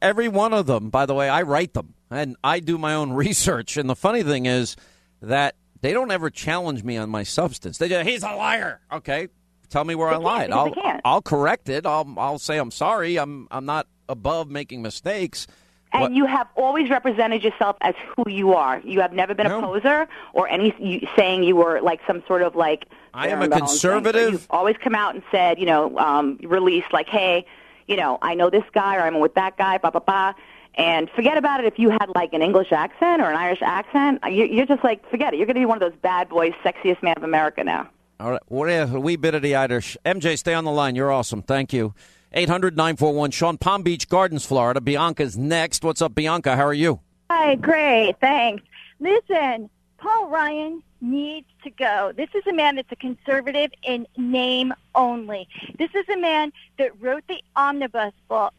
Every one of them, by the way, I write them, and I do my own research. And the funny thing is that they don't ever challenge me on my substance. They just, he's a liar. Okay, tell me where I lied. I'll correct it. I'll say I'm sorry. I'm not above making mistakes.
And you have always represented yourself as who you are. You have never been a poser or saying you were like some sort of like.
I am a conservative.
You've always come out and said, released like, hey, I know this guy or I'm with that guy, blah, blah, blah. And forget about it if you had like an English accent or an Irish accent. You're just like, forget it. You're going to be one of those bad boys, sexiest man of America now.
All right. What a wee bit of the Irish. MJ, stay on the line. You're awesome. Thank you. 800-941-SEAN, Palm Beach Gardens, Florida. Bianca's next. What's up, Bianca? How are you?
Hi, great. Thanks. Listen, Paul Ryan needs to go. This is a man that's a conservative in name only. This is a man that wrote the omnibus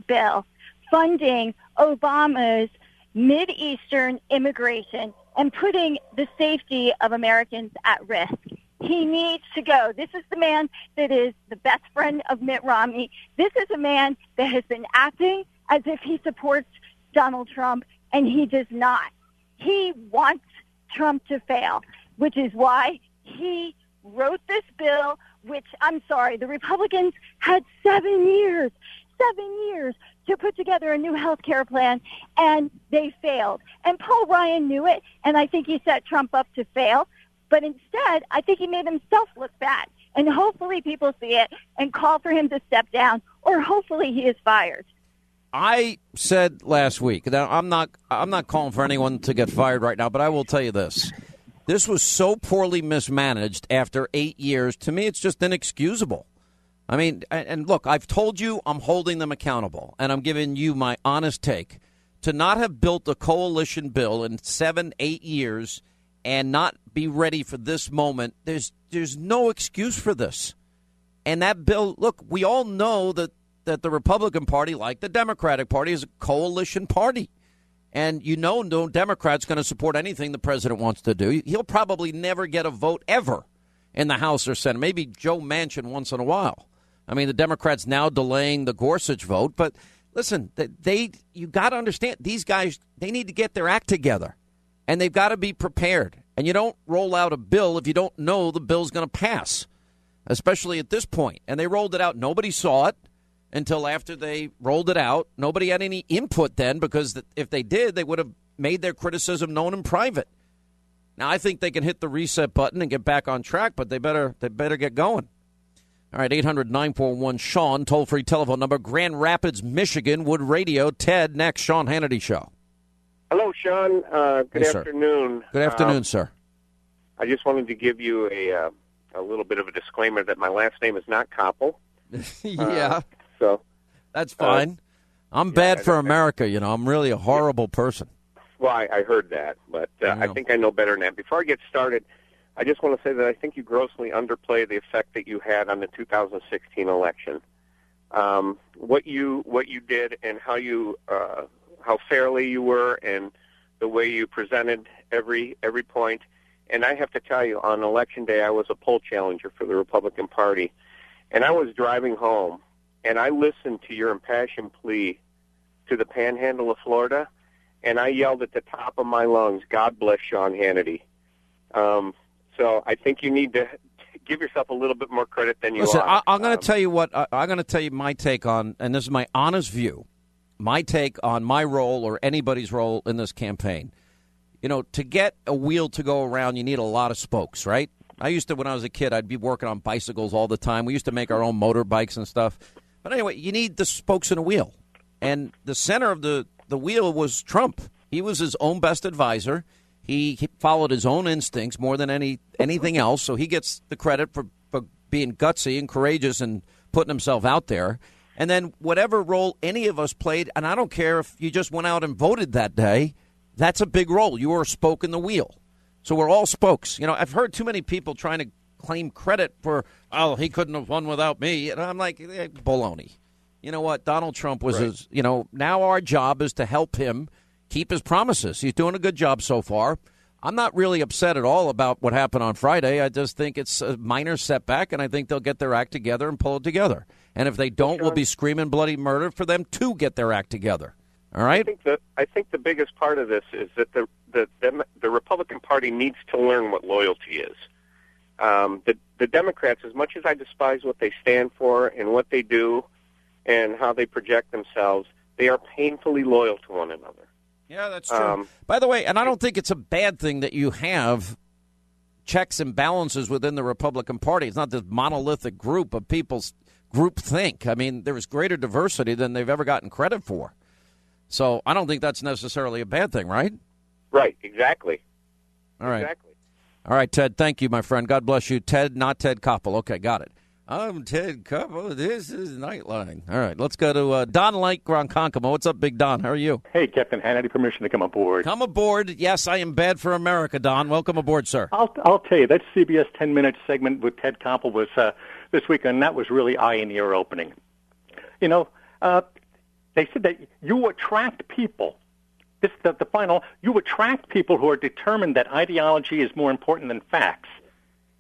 bill funding Obama's Mideastern immigration and putting the safety of Americans at risk. He needs to go. This is the man that is the best friend of Mitt Romney. This is a man that has been acting as if he supports Donald Trump, and he does not. He wants Trump to fail, which is why he wrote this bill, which, I'm sorry, the Republicans had 7 years to put together a new health care plan, and they failed. And Paul Ryan knew it, and I think he set Trump up to fail. But instead, I think he made himself look bad. And hopefully people see it and call for him to step down, or hopefully he is fired.
I said last week, now I'm not calling for anyone to get fired right now, but I will tell you this. This was so poorly mismanaged after 8 years. To me, it's just inexcusable. I mean, and look, I've told you I'm holding them accountable, and I'm giving you my honest take. To not have built a coalition bill in 7, 8 years and not be ready for this moment, there's no excuse for this. And that bill, look, we all know that the Republican Party, like the Democratic Party, is a coalition party. And no Democrat's going to support anything the president wants to do. He'll probably never get a vote ever in the House or Senate, maybe Joe Manchin once in a while. I mean, the Democrats now delaying the Gorsuch vote. But listen, you got to understand, these guys, they need to get their act together. And they've got to be prepared. And you don't roll out a bill if you don't know the bill's going to pass, especially at this point. And they rolled it out. Nobody saw it until after they rolled it out. Nobody had any input then, because if they did, they would have made their criticism known in private. Now, I think they can hit the reset button and get back on track, but they better get going. All right, 800-941-SEAN, toll-free telephone number, Grand Rapids, Michigan, Wood Radio. Ted, next, Sean Hannity Show.
Hello, Sean. Good afternoon.
Good afternoon, sir.
I just wanted to give you a little bit of a disclaimer that my last name is not Koppel.
Yeah.
So
that's fine. I'm bad for America, I'm really a horrible person.
Well, I heard that, but I think I know better than that. Before I get started, I just want to say that I think you grossly underplay the effect that you had on the 2016 election. What you did and how fairly you were and the way you presented every point. And I have to tell you, on Election Day, I was a poll challenger for the Republican Party. And I was driving home, and I listened to your impassioned plea to the Panhandle of Florida, and I yelled at the top of my lungs, God bless Sean Hannity. So I think you need to give yourself a little bit more credit than you are.
I'm going to tell you what I'm going to tell you my take on, and this is my honest view, my take on my role or anybody's role in this campaign. To get a wheel to go around, you need a lot of spokes, right? I used to, when I was a kid, I'd be working on bicycles all the time. We used to make our own motorbikes and stuff. But anyway, you need the spokes in a wheel. And the center of the wheel was Trump. He was his own best advisor. He followed his own instincts more than anything else. So he gets the credit for being gutsy and courageous and putting himself out there. And then whatever role any of us played, and I don't care if you just went out and voted that day, that's a big role. You were a spoke in the wheel. So we're all spokes. I've heard too many people trying to claim credit for, he couldn't have won without me. And I'm like, baloney. You know what? Donald Trump was now our job is to help him keep his promises. He's doing a good job so far. I'm not really upset at all about what happened on Friday. I just think it's a minor setback, and I think they'll get their act together and pull it together. And if they don't, we'll be screaming bloody murder for them to get their act together. All right?
I think the biggest part of this is that the Republican Party needs to learn what loyalty is. The Democrats, as much as I despise what they stand for and what they do and how they project themselves, they are painfully loyal to one another.
Yeah, that's true. By the way, and I don't think it's a bad thing that you have checks and balances within the Republican Party. It's not this monolithic group of people's groupthink. I mean, there is greater diversity than they've ever gotten credit for. So I don't think that's necessarily a bad thing, right?
Right, exactly.
All right.
Exactly.
All right, Ted, thank you, my friend. God bless you. Ted, not Ted Koppel. Okay, got it. I'm Ted Koppel. This is Nightline. All right, let's go to Don Lake Ronkonkoma. What's up, Big Don? How are you?
Hey, Captain Hannity, permission to come aboard.
Come aboard. Yes, I am bad for America, Don. Welcome aboard, sir.
I'll tell you, that CBS 10-minute segment with Ted Koppel was this weekend. That was really eye-and-ear opening. You know, they said that you attract people. The final, you attract people who are determined that ideology is more important than facts.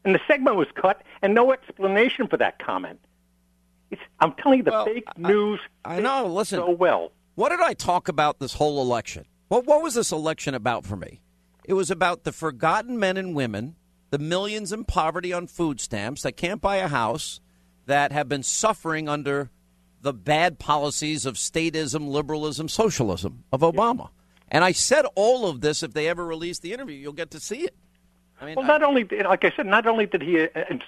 And the segment was cut, and no explanation for that comment. I'm telling you, the fake news.
I know. Listen,
so well.
What did I talk about this whole election? What was this election about for me? It was about the forgotten men and women, the millions in poverty on food stamps that can't buy a house, that have been suffering under the bad policies of statism, liberalism, socialism of Obama. Yeah. And I said all of this. If they ever release the interview, you'll get to see it. I mean,
well, not only, like I said, not only did he insult